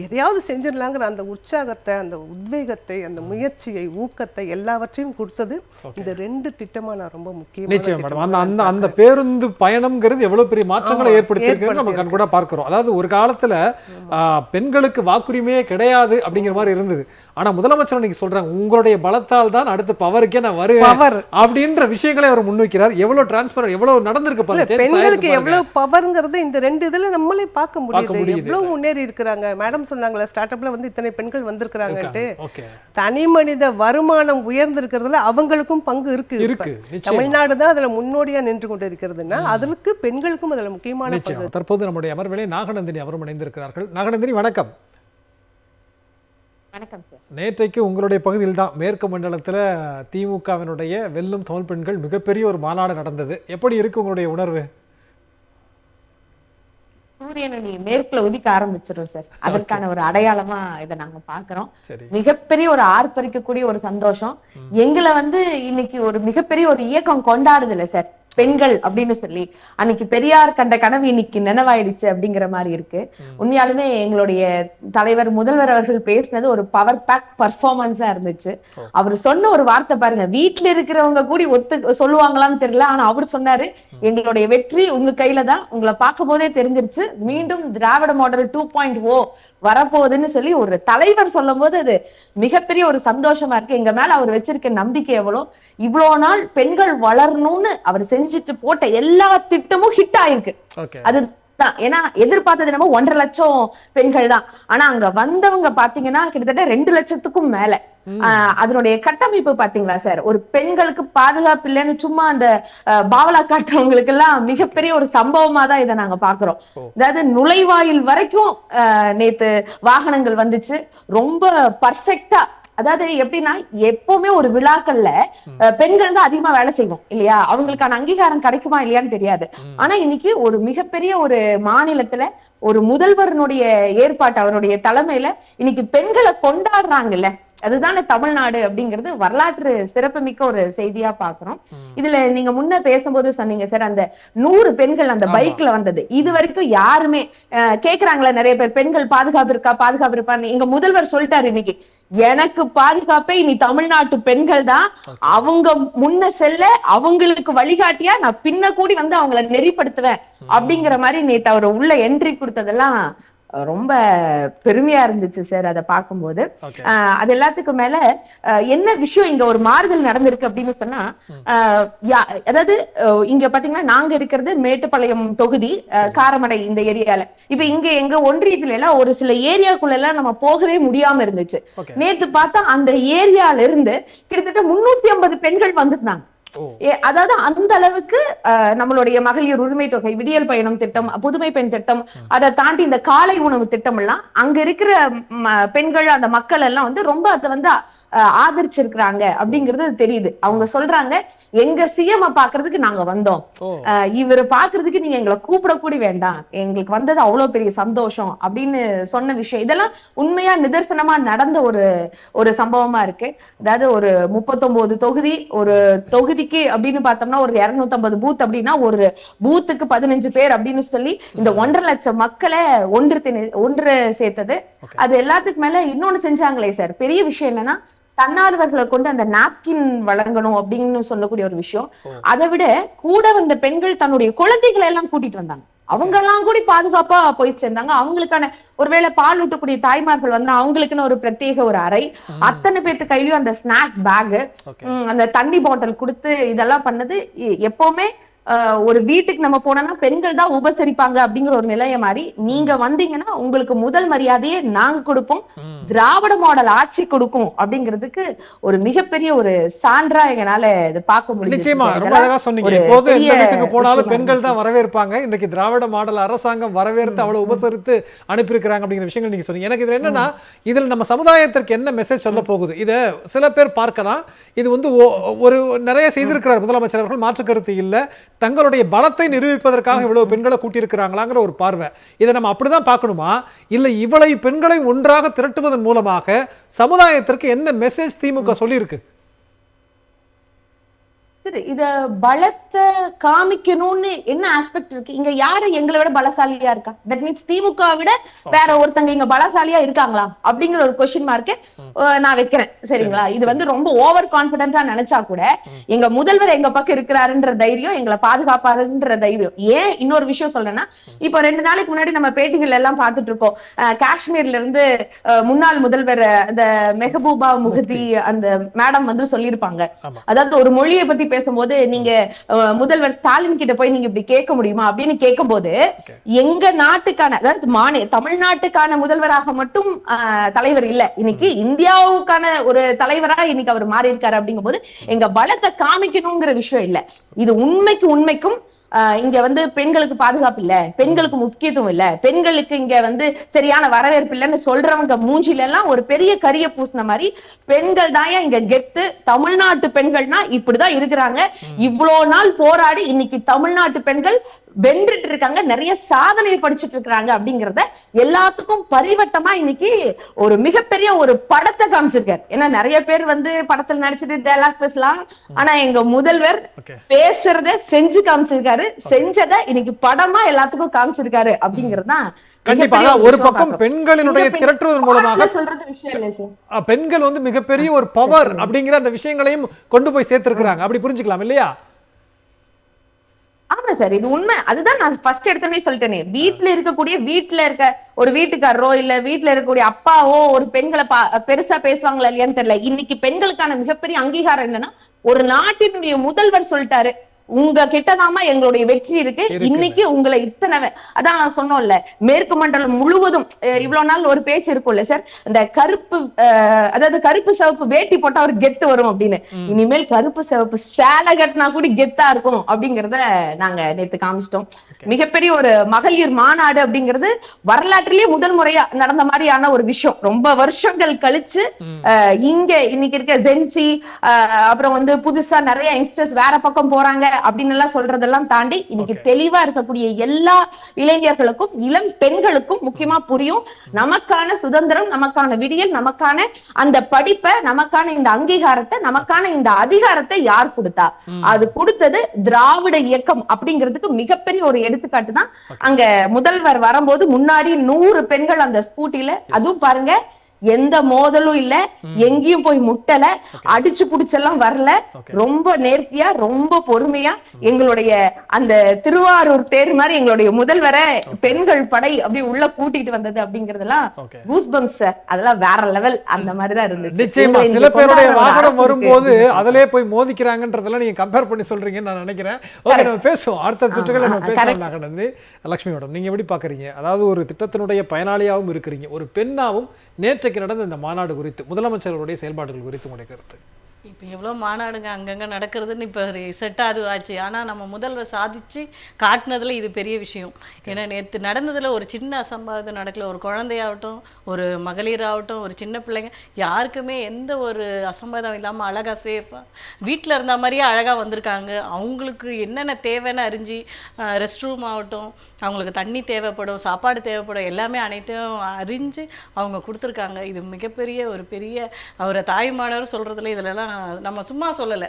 எதையாவது செஞ்சிடலாங்கிற அந்த உற்சாகத்தை, அந்த உத்வேகத்தை, அந்த முயற்சியை, ஊக்கத்தை எல்லாவற்றையும் கொடுத்தது இந்த 2 திட்டமா நான் ரொம்ப முக்கியமான. அந்த பேருந்து பயணம்ங்கிறது எவ்வளவு பெரிய மாற்றங்களை ஏற்படுத்தியிருக்கிறது நம்ம கண் கூட பார்க்கிறோம். அதாவது ஒரு காலத்துல பெண்களுக்கு வாக்குரிமையே கிடையாது அப்படிங்கிற மாதிரி இருந்தது. ஆனா முதலமைச்சர் நீங்க சொல்றாங்க, உங்களுடைய பலத்தால் தான் அடுத்த பவருக்கே நான் வருவேன் அப்படின்ற விஷயங்களை அவர் முன்வைக்கிறார். எவ்வளவு டிரான்ஸ்பரண்ட், எவ்வளவு நடந்திருக்கு பாருங்க. பெண்களுக்கு எவ்வளவு பவர்ங்கிறது இந்த 2 இதுல நம்மளே பார்க்க முடியுது. எவ்வளவு முன்னேறி இருக்கிறாங்க. மேடம் சொன்னாங்களே, ஸ்டார்ட் அப்ல வந்து இத்தனை பெண்கள் வந்திருக்கிறாங்கட்டு. தனி மனித வருமானம் உயர்ந்திருக்கிறதுல அவங்களுக்கும் பங்கு இருக்கு. தமிழ்நாடு தான் அதுல முன்னோடியா நின்று கொண்டு இருக்கிறதுன்னா அதுக்கு பெண்களுக்கும் அதுல முக்கியமான பங்கு. தற்போது நம்முடைய அமர்விலே நாகநந்தினி அவரும் இணைந்திருக்கிறார்கள். நாகநந்தினி, வணக்கம். வணக்கம் சார். நேற்றைக்கு உங்களுடைய பகுதியில் தான் மேற்கு மண்டலத்தில் திமுகவினுடைய வெல்லும் தமிழ் பெண்கள் மிகப்பெரிய ஒரு மாநாடு நடந்தது. எப்படி இருக்கு உங்களுடைய உணர்வு? சூரியனை மேற்குல உதிக்க ஆரம்பிச்சிடும் சார். அதற்கான ஒரு அடையாளமா இதை நாங்க பாக்குறோம். மிகப்பெரிய ஒரு ஆர்ப்பரிக்கக்கூடிய ஒரு சந்தோஷம். எங்களை வந்து இன்னைக்கு ஒரு மிகப்பெரிய ஒரு இயக்கம் கொண்டாடுது இல்ல சார், பெண்கள் அப்படின்னு சொல்லி. அன்னைக்கு பெரியார் கண்ட கனவு இன்னைக்கு நினைவாயிடுச்சு அப்படிங்கிற மாதிரி இருக்கு. உண்மையாலுமே எங்களுடைய தலைவர் முதல்வர் அவர்கள் பேசினது ஒரு பவர் பேக் பர்ஃபார்மன்ஸா இருந்துச்சு. அவர் சொன்ன ஒரு வார்த்தை பாருங்க, வீட்டுல இருக்கிறவங்க கூடி சொல்லுவாங்களான்னு தெரியல, ஆனா அவர் சொன்னாரு, எங்களுடைய வெற்றி உங்க கையில தான், உங்களை பார்க்கும் போதே தெரிஞ்சிருச்சு, மீண்டும் திராவிட மாடல் 2.0 வரப்போகுதுன்னு சொல்லி ஒரு தலைவர் சொல்லும் போது அது மிகப்பெரிய ஒரு சந்தோஷமா இருக்கு. எங்க மேல அவர் வச்சிருக்க நம்பிக்கை எவ்வளோ, இவ்வளவு நாள் பெண்கள் வளரணும்னு அவர் செஞ்சுட்டு போட்ட எல்லா திட்டமும் ஹிட் ஆயிருக்கு. அதுதான், ஏன்னா எதிர்பார்த்தது நம்ம 1.5 லட்சம் பெண்கள் தான், ஆனா அங்க வந்தவங்க பாத்தீங்கன்னா கிட்டத்தட்ட 2 லட்சத்துக்கும் மேல. அதனுடைய கட்டமைப்பு பாத்தீங்களா சார், ஒரு பெண்களுக்கு பாதுகாப்பு இல்லைன்னு சும்மா அந்த பாவலா காட்டுறவங்களுக்கு எல்லாம் மிகப்பெரிய ஒரு சம்பவமா தான் இதை நாங்க பாக்குறோம். அதாவது நுழைவாயில் வரைக்கும் நேத்து வாகனங்கள் வந்துச்சு, ரொம்ப பர்ஃபெக்டா. அதாவது எப்படின்னா, எப்பவுமே ஒரு விழாக்கள்ல பெண்கள் தான் அதிகமா வேலை செய்வோம் இல்லையா, அவங்களுக்கான அங்கீகாரம் கிடைக்குமா இல்லையான்னு தெரியாது. ஆனா இன்னைக்கு ஒரு மிகப்பெரிய ஒரு மாநிலத்துல ஒரு முதல்வருடைய ஏற்பாட்டு, அவருடைய தலைமையில இன்னைக்கு பெண்களை கொண்டாடுறாங்கல்ல, அதுதானே தமிழ்நாடு அப்படிங்கிறது வரலாற்று சிறப்புமிக்க ஒரு செய்தியா பாக்குறோம். இதுல நீங்க முன்ன பேசும்போது சொன்னீங்க சார், அந்த 100 பெண்கள் அந்த பைக்ல வந்தது, இது வரைக்கும் யாருமே கேக்குறாங்களா நிறைய பேர், பெண்கள் பாதுகாப்பு இருப்பான்னு. எங்க முதல்வர் சொல்லிட்டாரு, இன்னைக்கு எனக்கு பாதுகாப்பே இனி தமிழ்நாட்டு பெண்கள் தான், அவங்க முன்ன செல்ல அவங்களுக்கு வழிகாட்டியா நான் பின்ன கூடி வந்து அவங்களை நெறிப்படுத்துவேன் அப்படிங்கிற மாதிரி நேத்து அவர் உள்ள என்ட்ரி கொடுத்ததெல்லாம் ரொம்ப பெருமையா இருந்துச்சு சார் அதை பார்க்கும்போது. அது எல்லாத்துக்கும் மேல என்ன விஷயம் இங்க ஒரு மாறுதல் நடந்திருக்கு அப்படின்னு சொன்னா, அதாவது இங்க பாத்தீங்கன்னா நாங்க இருக்கிறது மேட்டுப்பாளையம் தொகுதி, காரமடை இந்த ஏரியால. இப்ப இங்க எங்க ஒன்றியத்துல எல்லாம் ஒரு சில ஏரியாக்குள்ள எல்லாம் நம்ம போகவே முடியாம இருந்துச்சு. நேத்து பார்த்தா அந்த ஏரியால இருந்து கிட்டத்தட்ட 350 பெண்கள் வந்திருந்தாங்க. அதாவது அந்த அளவுக்கு நம்மளுடைய மகளிர் உரிமை தொகை, விடியல் பயணம் திட்டம், புதுமை பெண் திட்டம், அதை தாண்டி இந்த காலை உணவு திட்டம் எல்லாம் அங்க இருக்கிற பெண்கள், அந்த மக்கள் எல்லாம் வந்து ரொம்ப அதை வந்து ஆதரிச்சிருக்கிறாங்க அப்படிங்கிறது தெரியுது. அவங்க சொல்றாங்க, எங்க சிஎம் பாக்குறதுக்கு நாங்க வந்தோம், இவரை பாக்குறதுக்கு நீங்க எங்களை கூப்பிடக்கூடி வேண்டாம், எங்களுக்கு வந்தது அவ்வளவு பெரிய சந்தோஷம் அப்படின்னு சொன்ன விஷயம். இதெல்லாம் உண்மையா நிதர்சனமா நடந்த ஒரு சம்பவமா இருக்கு. அதாவது ஒரு 39 தொகுதி, ஒரு தொகுதிக்கு அப்படின்னு பார்த்தோம்னா ஒரு 250 பூத் அப்படின்னா ஒரு பூத்துக்கு 15 பேர் அப்படின்னு சொல்லி இந்த 1.5 லட்சம் மக்களை ஒன்று சேர்த்தது. அது எல்லாத்துக்கு மேல இன்னொன்னு செஞ்சாங்களே சார், பெரிய விஷயம் என்னன்னா தன்னார்வர்களை கொண்டு அந்த நாப்கின் வழங்கணும் அப்படின்னு சொல்லக்கூடிய ஒரு விஷயம். அதை விட கூட வந்த பெண்கள் தன்னுடைய குழந்தைகளை எல்லாம் கூட்டிட்டு வந்தாங்க. அவங்க எல்லாம் கூட பாதுகாப்பா போய் சேர்ந்தாங்க. அவங்களுக்கான ஒருவேளை பால் ஊட்டக்கூடிய தாய்மார்கள் வந்து அவங்களுக்குன்னு ஒரு பிரத்யேக ஒரு அறை, அத்தனை பேத்து கையிலயும் அந்த ஸ்நாக் பேக், அந்த தண்ணி பாட்டில் கொடுத்து இதெல்லாம் பண்ணது. எப்பவுமே ஒரு வீட்டுக்கு நம்ம போனோம்னா பெண்கள் தான் உபசரிப்பாங்க அப்படிங்கிற ஒரு நிலைய மாதிரி நீங்க வந்தீங்கன்னா உங்களுக்கு முதல் மரியாதையே நாங்க கொடுப்போம், திராவிட மாடல் ஆட்சி கொடுக்கும் அப்படிங்கிறதுக்கு ஒரு மிகப்பெரிய ஒரு சான்றா எங்களால இது பார்க்க முடியும். நிச்சயமா ரொம்ப அழகா சொன்னீங்க. எப்போது எந்த வீட்டுக்கு போனாலும் பெண்கள் தான் வரவேற்பாங்க. இன்னைக்கு திராவிட மாடல் அரசாங்கம் வரவேற்று அவ்வளவு உபசரித்து அனுப்பியிருக்கிறாங்க அப்படிங்கிற விஷயங்கள் நீங்க சொன்னீங்க. எனக்கு இதுல என்னன்னா, இதுல நம்ம சமுதாயத்திற்கு என்ன மெசேஜ் சொல்ல போகுது, இதை சில பேர் பார்க்கலாம். இது வந்து ஒரு நிறைய செய்திருக்கிறார் முதலமைச்சர் அவர்கள், மாற்று கருத்து இல்லை. தங்களுடைய பலத்தை நிரூபிப்பதற்காக இவ்வளவு பெண்களை கூட்டியிருக்கிறாங்களாங்கிற ஒரு பார்வை. இதை நம்ம அப்படிதான் பார்க்கணுமா, இல்லை இவ்வளவு பெண்களை ஒன்றாக திரட்டுவதன் மூலமாக சமுதாயத்திற்கு என்ன மெசேஜ் திமுக சொல்லியிருக்கு? சரி, இத பலத்தை காமிக்கணும்னு என்ன ஆஸ்பெக்ட் இருக்கு? இங்க யாரு எங்களை விட பலசாலியா இருக்கா? தட் மீன்ஸ் திமுக விட வேற ஒருத்தங்க இங்க பலசாலியா இருக்காங்களா அப்படிங்கிற ஒரு கொஸ்டின் மார்க் நான் வைக்கிறேன். சரிங்களா? இது வந்து ரொம்ப ஓவர் கான்பிடென்டா நினைச்சா கூட எங்க முதல்வர் எங்க பக்கம் இருக்கிறாருன்ற தைரியம், எங்களை பாதுகாப்பாருன்ற தைரியம். ஏன் இன்னொரு விஷயம் சொல்றேன்னா, இப்ப 2 நாளைக்கு முன்னாடி நம்ம பேட்டிகள் எல்லாம் பார்த்துட்டு இருக்கோம். காஷ்மீர்ல இருந்து முன்னாள் முதல்வர் அந்த மெஹபூபா முகதி அந்த மேடம் வந்து சொல்லியிருப்பாங்க. அதாவது ஒரு மொழியை பத்தி பேசும்போது நீங்க முதல்வர் ஸ்டாலின் கிட்ட போய் நீங்க இப்படி கேட்க முடியுமா அப்படின்னு கேட்கும்போது, எங்க நாட்டுக்கான, அதாவது தமிழ்நாட்டுக்கான முதல்வராக மட்டும் தலைவர் இல்ல, இன்னைக்கு இந்தியாவுக்கான ஒரு தலைவரா இன்னைக்கு அவர் மாறி இருக்காரு. அப்படிங்கும் போது எங்க பலத்தை காமிக்கணுங்கிற விஷயம் இல்ல. இது உண்மைக்கும் இங்க வந்து பெண்களுக்கு பாதுகாப்பு இல்ல, பெண்களுக்கு முக்கியத்துவம் இல்ல, பெண்களுக்கு இங்க வந்து சரியான வரவேற்பு இல்லைன்னு சொல்றவங்க மூஞ்சில எல்லாம் ஒரு பெரிய கரிய பூசின மாதிரி பெண்கள் தான் இங்க கெத்து, தமிழ்நாட்டு பெண்கள்னா இப்படிதான் இருக்கிறாங்க, இவ்வளவு நாள் போராடி இன்னைக்கு தமிழ்நாட்டு பெண்கள் வென்றுட்டு இருக்காங்க, நிறைய சாதனை படிச்சுட்டு இருக்காங்க அப்படிங்கறத எல்லாத்துக்கும் பரிவட்டமா இன்னைக்கு ஒரு மிகப்பெரிய ஒரு படத்தை காமிச்சிருக்காரு. ஏன்னா நிறைய பேர் வந்து படத்துல நடிச்சுட்டு டைலாக் பேசலாம், ஆனா எங்க முதல்வர் பேசுறத செஞ்சு காமிச்சிருக்காரு, செஞ்சதை இன்னைக்கு படமா எல்லாத்துக்கும் காமிச்சிருக்காரு அப்படிங்கறதுதான். கண்டிப்பாக ஒரு பக்கம் பெண்களினுடைய திரட்டுவதன் மூலமாக சொல்றது விஷயம் இல்ல சார், பெண்கள் வந்து மிகப்பெரிய ஒரு பவர் அப்படிங்கிற அந்த விஷயங்களையும் கொண்டு போய் சேர்த்திருக்கிறாங்க. அப்படி புரிஞ்சுக்கலாம் இல்லையா? ஆமா சார், இது உண்மை. அதுதான் நான் ஃபர்ஸ்ட் எடுத்தோடனே சொல்லிட்டேனே, வீட்டுல இருக்க ஒரு வீட்டுக்காரரோ இல்ல வீட்டுல இருக்கக்கூடிய அப்பாவோ ஒரு பெண்களை பெருசா பேசுவாங்களா இல்லையான்னு தெரியல. இன்னைக்கு பெண்களுக்கான மிகப்பெரிய அங்கீகாரம் என்னன்னா, ஒரு நாட்டினுடைய முதல்வர் சொல்லிட்டாரு, உங்க கிட்டதாமா எங்களுடைய வெற்றி இருக்கு, இன்னைக்கு உங்களை இத்தனை, அதான் நான் சொன்னோம்ல, மேற்கு மண்டலம் முழுவதும் இவ்வளவு நாள் ஒரு பேச்சு இருக்கும்ல சார், இந்த கருப்பு, அதாவது கருப்பு சிவப்பு வேட்டி போட்டா ஒரு கெத்து வரும் அப்படின்னு, இனிமேல் கருப்பு சிவப்பு சேலை கட்டினா கூட கெத்தா இருக்கும் அப்படிங்கறத நாங்க நேத்து காமிச்சிட்டோம். மிகப்பெரிய ஒரு மகளிர் மாநாடு அப்படிங்கிறது வரலாற்றிலேயே முதல் முறையா நடந்த மாதிரியான ஒரு விஷயம். ரொம்ப வருஷங்கள் கழிச்சு இங்க இன்னைக்கு இருக்க ஜென்சி, அப்புறம் வந்து புதுசா நிறைய யங்ஸ்டர்ஸ் வேற பக்கம் போறாங்க அப்படின்னு எல்லாம் சொல்றதெல்லாம் தாண்டி இன்னைக்கு தெளிவா இருக்கக்கூடிய எல்லா இளைஞர்களுக்கும் இளம் பெண்களுக்கும் முக்கியமா புரியும், நமக்கான சுதந்திரம், நமக்கான விடியல், நமக்கான அந்த படிப்பை, நமக்கான இந்த அங்கீகாரத்தை, நமக்கான இந்த அதிகாரத்தை யார் கொடுத்தா? அது கொடுத்தது திராவிட இயக்கம் அப்படிங்கிறதுக்கு மிகப்பெரிய ஒரு எடுத்துக்காட்டு தான். அங்க முதல்வர் வரும்போது முன்னாடி 100 பெண்கள் அந்த ஸ்கூட்டில, அதுவும் பாருங்க எந்த மோதலும் இல்ல, எங்கேயும் போய் முட்டல, அடிச்சு புடிச்செல்லாம் வரல. ரொம்ப நேர்த்தியா, ரொம்ப பொறுமையா எங்களுடைய அந்த திருவாரூர் தேர் மாதிரி எங்களுடைய முதல்வரை பெண்கள் படை அப்படி உள்ள கூட்டிட்டு வந்தது அப்படிங்கறதெல்லாம் கூஸ்பம்ஸ் சார். அதெல்லாம் வேற லெவல். அந்த மாதிரிதான் இருந்துச்சு. நிச்சயமா சில பேருடைய வாகனம் வரும்போது அதிலே போய் மோதிக்கிறாங்கன்றதெல்லாம் நீங்க கம்பேர் பண்ணி சொல்றீங்கன்னு நான் நினைக்கிறேன். ஓகே, நம்ம பேசுவோம். அடுத்த சுற்றுகள் நம்ம பேசலாம். நாகநந்தினி, லட்சுமி மேடம், நீங்க எப்படி பாக்குறீங்க? அதாவது ஒரு திட்டத்தினுடைய பயனாளியாகவும் இருக்கிறீங்க, ஒரு பெண்ணாவும் நேற்றைக்கு நடந்த இந்த மாநாடு குறித்து, முதலமைச்சர்களுடைய செயல்பாடுகள் குறித்து உங்களுடைய கருத்து? இப்போ எவ்வளோ மாநாடுங்க அங்கங்கே நடக்கிறதுன்னு இப்போ செட்டாக அது ஆச்சு. ஆனால் நம்ம முதல்வர் சாதிச்சு காட்டினதில் இது பெரிய விஷயம். ஏன்னா நேற்று நடந்ததில் ஒரு சின்ன அசம்பாவிதம் நடக்கல. ஒரு குழந்தையாகட்டும், ஒரு மகளிராகட்டும், ஒரு சின்ன பிள்ளைங்க, யாருக்குமே எந்த ஒரு அசம்பாவிதம் இல்லாமல் அழகாக சேஃபாக வீட்டில் இருந்த மாதிரியே அழகாக வந்திருக்காங்க. அவங்களுக்கு என்னென்ன தேவைன்னு அறிஞ்சு, ரெஸ்ட் ரூம் ஆகட்டும், அவங்களுக்கு தண்ணி தேவைப்படும், சாப்பாடு தேவைப்படும், எல்லாமே அனைத்தையும் அறிஞ்சு அவங்க கொடுத்துருக்காங்க. இது மிகப்பெரிய ஒரு பெரிய அவரை தாய்மானவர் சொல்கிறதுல இதிலெல்லாம் நம்ம சும்மா சொல்லலை,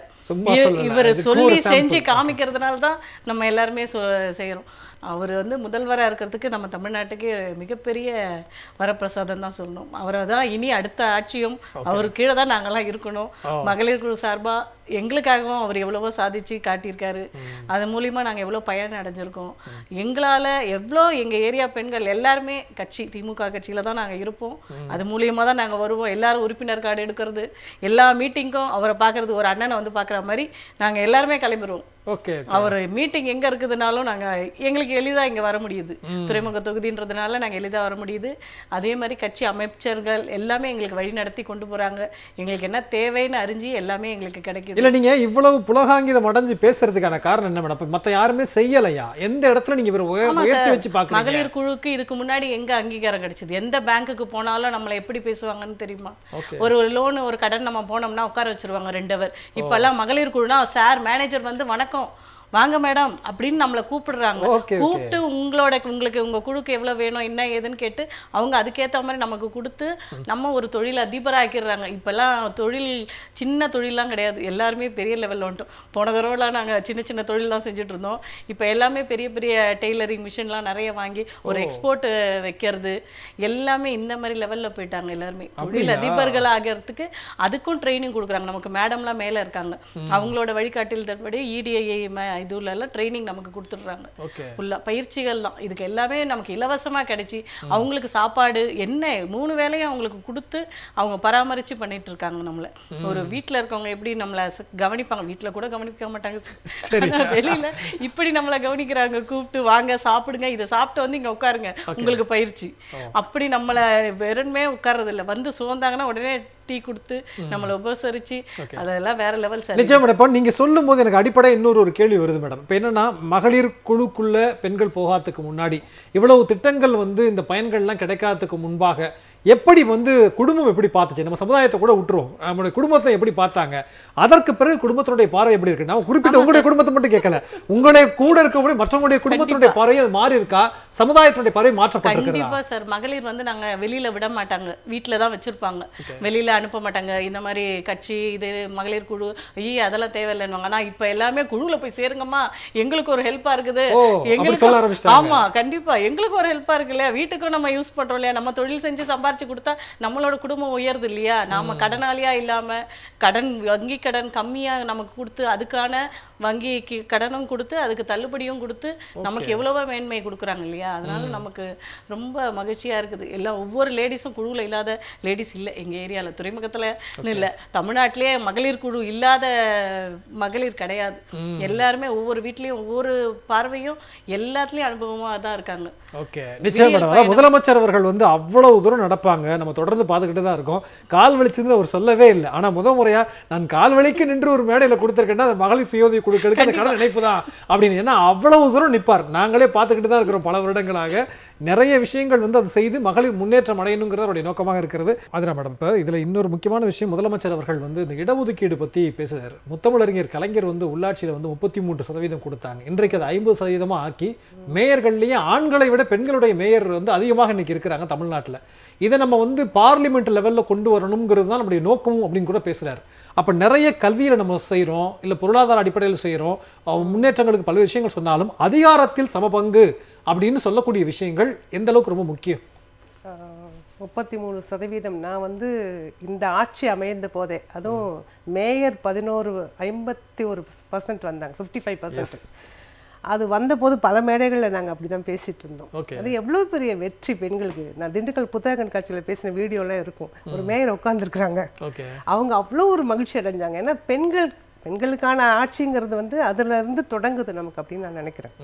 இவர் சொல்லி செஞ்சு காமிக்கிறதுனால தான் நம்ம எல்லாருமே செய்கிறோம். அவர் வந்து முதல்வராக இருக்கிறதுக்கு நம்ம தமிழ்நாட்டுக்கு மிகப்பெரிய வரப்பிரசாதம் தான் சொல்லணும். அவரை தான் இனி அடுத்த ஆட்சியும் அவர் கீழே தான் நாங்கள்லாம் இருக்கணும். மகளிர் குழு சார்பாக எங்களுக்காகவும் அவர் எவ்வளவோ சாதிச்சு காட்டியிருக்காரு. அது மூலிமா நாங்கள் எவ்வளோ பயன் அடைஞ்சிருக்கோம். எங்களால் எவ்வளோ எங்கள் ஏரியா பெண்கள் எல்லாருமே கட்சி திமுக கட்சியில் தான் நாங்கள் இருப்போம். அது மூலியமாக தான் நாங்கள் வருவோம். எல்லாரும் உறுப்பினர் கார்டு எடுக்கிறது, எல்லா மீட்டிங்கும் அவரை பார்க்கறது, ஒரு அண்ணனை வந்து பார்க்குற மாதிரி நாங்கள் எல்லாருமே கிளம்பிடுவோம். ஓகே, அவர் மீட்டிங் எங்கே இருக்குதுனாலும் நாங்கள் எங்களுக்கு எளிதாக இங்கே வர முடியுது. துறைமுக தொகுதின்றதுனால நாங்கள் எளிதாக வர முடியுது. அதே மாதிரி கட்சி அமைச்சர்கள் எல்லாமே எங்களுக்கு வழி நடத்தி கொண்டு போகிறாங்க. எங்களுக்கு என்ன தேவைன்னு அறிஞ்சு எல்லாமே எங்களுக்கு கிடைக்குது. இல்லை, நீங்கள் இவ்வளவு புலகாங்கிதம் அடைஞ்சு பேசுறதுக்கான காரணம் என்ன மேடம்? மற்ற யாருமே செய்யலையா? எந்த இடத்துல நீங்கள் இவர் உயர்த்தி வச்சு பார்க்குறீங்க? மகளிர் குழுக்கு இதுக்கு முன்னாடி எங்கே அங்கீகாரம் கிடைச்சது? எந்த பேங்க்குக்கு போனாலும் நம்மளை எப்படி பேசுவாங்கன்னு தெரியுமா? ஒரு லோனு, ஒரு கடன் நம்ம போனோம்னா உட்கார வச்சிருவாங்க 2 ஹவர். இப்போல்லாம் மகளிர் குழுனா சார் மேனேஜர் வந்து வணக்கம் வாங்க மேடம் அப்படின்னு நம்மளை கூப்பிடுறாங்க. கூப்பிட்டு உங்களுக்கு உங்க குழுக்கு எவ்வளவு வேணும் என்ன ஏதுன்னு கேட்டு அவங்க அதுக்கேற்ற மாதிரி நமக்கு கொடுத்து நம்ம ஒரு தொழில் அதிபராக்கிடுறாங்க. இப்பெல்லாம் தொழில் சின்ன தொழிலாம் கிடையாது, எல்லாருமே பெரிய லெவலில் வந்துட்டோம். போன தடவைலாம் நாங்கள் சின்ன சின்ன தொழில் தான் செஞ்சுட்டு இருந்தோம். இப்போ எல்லாமே பெரிய பெரிய டெய்லரிங் மிஷின்லாம் நிறைய வாங்கி ஒரு எக்ஸ்போர்ட் வைக்கிறது, எல்லாமே இந்த மாதிரி லெவலில் போயிட்டாங்க. எல்லாருமே தொழில் அதிபர்கள் ஆகிறதுக்கு அதுக்கும் ட்ரைனிங் கொடுக்குறாங்க. நமக்கு மேடம்லாம் மேலே இருக்காங்க, அவங்களோட வழிகாட்டில் தன்படி EDII இதுல எல்லாம் ட்ரைனிங் நமக்கு கொடுத்துடுறாங்க. ஃபுல்லா பயிற்சிகள் தான். இதுக்கு எல்லாமே நமக்கு இலவசமா கிடைச்சி அவங்களுக்கு சாப்பாடு என்ன 3 வேளையும் அவங்களுக்கு கொடுத்து அவங்க பராமரிச்சு பண்ணிட்டு இருக்காங்க. நம்மள ஒரு வீட்டுல இருக்கவங்க எப்படி நம்மள கவனிப்பாங்க, வீட்டுல கூட கவனிக்க மாட்டாங்க, வெளியில இப்படி நம்மள கவனிக்கிறாங்க. கூப்பிட்டு வாங்க சாப்பிடுங்க, இதை சாப்பிட்டு வந்து இங்க உட்காருங்க உங்களுக்கு பயிற்சி, அப்படி நம்மள வெறுமே உட்கார்றது இல்லை. வந்து சோர்ந்தாங்கன்னா உடனே டீ கொடுத்து நம்மளை உபசரிச்சு அதெல்லாம் வேற லெவல். நிச்சயம் மேடம். இப்போ நீங்க சொல்லும் போது எனக்கு அடிப்படை இன்னொரு கேள்வி வருது மேடம். இப்போ என்னன்னா, மகளிர் குழுக்குள்ள பெண்கள் போகாததுக்கு முன்னாடி இவ்வளவு திட்டங்கள் வந்து இந்த பயன்கள்லாம் கிடைக்காததுக்கு முன்பாக எப்படி வந்து குடும்பம் எப்படி பார்த்துச்சு? நம்ம சமுதாயத்தை கூட விட்டுருவோம், நம்மளுடைய குடும்பத்தை எப்படி பார்த்தாங்க? அதற்கு பிறகு குடும்பத்தினுடைய பார்வை எப்படி இருக்கு? நான் குறிப்பிட்ட உங்களுடைய குடும்பத்தை மட்டும் கேட்கல, உங்களுடைய கூட இருக்கக்கூடிய மற்றவங்களுடைய குடும்பத்தினுடைய பார்வை அது மாறி இருக்கா? சமுதாயத்தினுடைய பார்வை மாற்றப்பட்டிருக்கா? கண்டிப்பா சார். மகளிர் வந்து நாங்க வெளியில விட மாட்டாங்க, வீட்டுல தான் வச்சிருப்பாங்க, வெளியில அனுப்ப மாட்டாங்க. இந்த மாதிரி கட்சி இது மகளிர் குழு அதெல்லாம் தேவையில்லைன்னு. ஆனா இப்ப எல்லாமே குழுல போய் சேருங்கம்மா, எங்களுக்கு ஒரு ஹெல்ப்பா இருக்குது, எங்களுக்கு ஆமா கண்டிப்பா எங்களுக்கு ஒரு ஹெல்ப்பா இருக்கு இல்லையா, வீட்டுக்கும் நம்ம யூஸ் பண்றோம் இல்லையா, நம்ம தொழில் செஞ்சு சம்பாதிச்சு கொடுத்தா நம்மளோட குடும்பம் உயர்து இல்லையா. நாம கடனாளியா இல்லாம வங்கி கடன் கம்மியா நமக்கு கொடுத்து அதுக்கான வங்கிக்கு கடனும் கொடுத்து அதுக்கு தள்ளுபடியும் கொடுத்து நமக்கு எவ்வளவோ மேன்மை கொடுக்குறாங்க இல்லையா. அதனால நமக்கு ரொம்ப மகிழ்ச்சியா இருக்குது. எல்லாம் ஒவ்வொரு லேடிஸும் குழுவில் இல்லாத லேடிஸ் இல்லை எங்க ஏரியால, துறைமுகத்துல இல்லை, தமிழ்நாட்டிலேயே மகளிர் குழு இல்லாத மகளிர் கிடையாது. எல்லாருமே ஒவ்வொரு வீட்லயும் ஒவ்வொரு பார்வையும் எல்லாத்துலயும் அனுபவமா தான் இருக்காங்க. ஓகே, நிச்சயம் மேடம். முதலமைச்சர் அவர்கள் வந்து அவ்வளவு தூரம் நடப்பாங்க, நம்ம தொடர்ந்து பார்த்துக்கிட்டு தான் இருக்கோம். கால் வலிச்சதுன்னு அவர் சொல்லவே இல்லை. ஆனா முதல் முறையா நான் கால் வலிக்கு நின்று ஒரு மேடையில கொடுத்திருக்கேன்னா அது மகளிர் சுயோதவி குழுக்களுக்கு அந்த கடன் நினைப்பு தான் அப்படின்னு. ஏன்னா அவ்வளவு தூரம் நிற்பார், நாங்களே பார்த்துக்கிட்டு தான் இருக்கிறோம் பல வருடங்களாக. நிறைய விஷயங்கள் வந்து அது செய்து மகளிர் முன்னேற்றம் அடையணுங்கிறது அவருடைய நோக்கமாக இருக்கிறது. அதுனா மேடம், இப்போ இதுல இன்னொரு முக்கியமான விஷயம், முதலமைச்சர் அவர்கள் வந்து இந்த இடஒதுக்கீடு பத்தி பேசுகிறார். முத்தமிழறிஞர் கலைஞர் வந்து உள்ளாட்சியில வந்து 33% கொடுத்தாங்க, இன்றைக்கு அது 50% ஆக்கி மேயர்கள்லயே ஆண்களை விட பெண்களுடைய மேயர் வந்து அதிகமாக இன்னைக்கு இருக்கிறாங்க தமிழ்நாட்டில். இதை நம்ம வந்து பார்லிமெண்ட் லெவலில் கொண்டு வரணுங்கிறது தான் நம்முடைய நோக்கமும் அப்படின்னு கூட பேசுகிறார். அப்போ நிறைய கல்வியில் நம்ம செய்கிறோம், இல்லை பொருளாதார அடிப்படையில் செய்கிறோம், முன்னேற்றங்களுக்கு பல்வேறு விஷயங்கள் சொன்னாலும் அதிகாரத்தில் சமபங்கு அப்படின்னு சொல்லக்கூடிய விஷயங்கள் எந்த அளவுக்கு ரொம்ப முக்கியம்? 33% நான் வந்து இந்த ஆட்சி அமைந்த போதே, அதுவும் மேயர் 51% வந்தாங்க, 55%. அது வந்தபோது பல மேடைகளில் நாங்கள் அப்படி தான் பேசிட்டு இருந்தோம். அது எவ்வளோ பெரிய வெற்றி பெண்களுக்கு. நான் திண்டுக்கல் புத்தக கண்காட்சியில் பேசின வீடியோலாம் இருக்கும். ஒரு மேயர் உட்காந்துருக்குறாங்க, அவங்க அவ்வளோ ஒரு மகிழ்ச்சி அடைஞ்சாங்க. ஏன்னா பெண்களுக்கான ஆட்சிங்கிறது வந்து அதுல இருந்து தொடங்குது நமக்கு அப்படின்னு நான் நினைக்கிறேன்.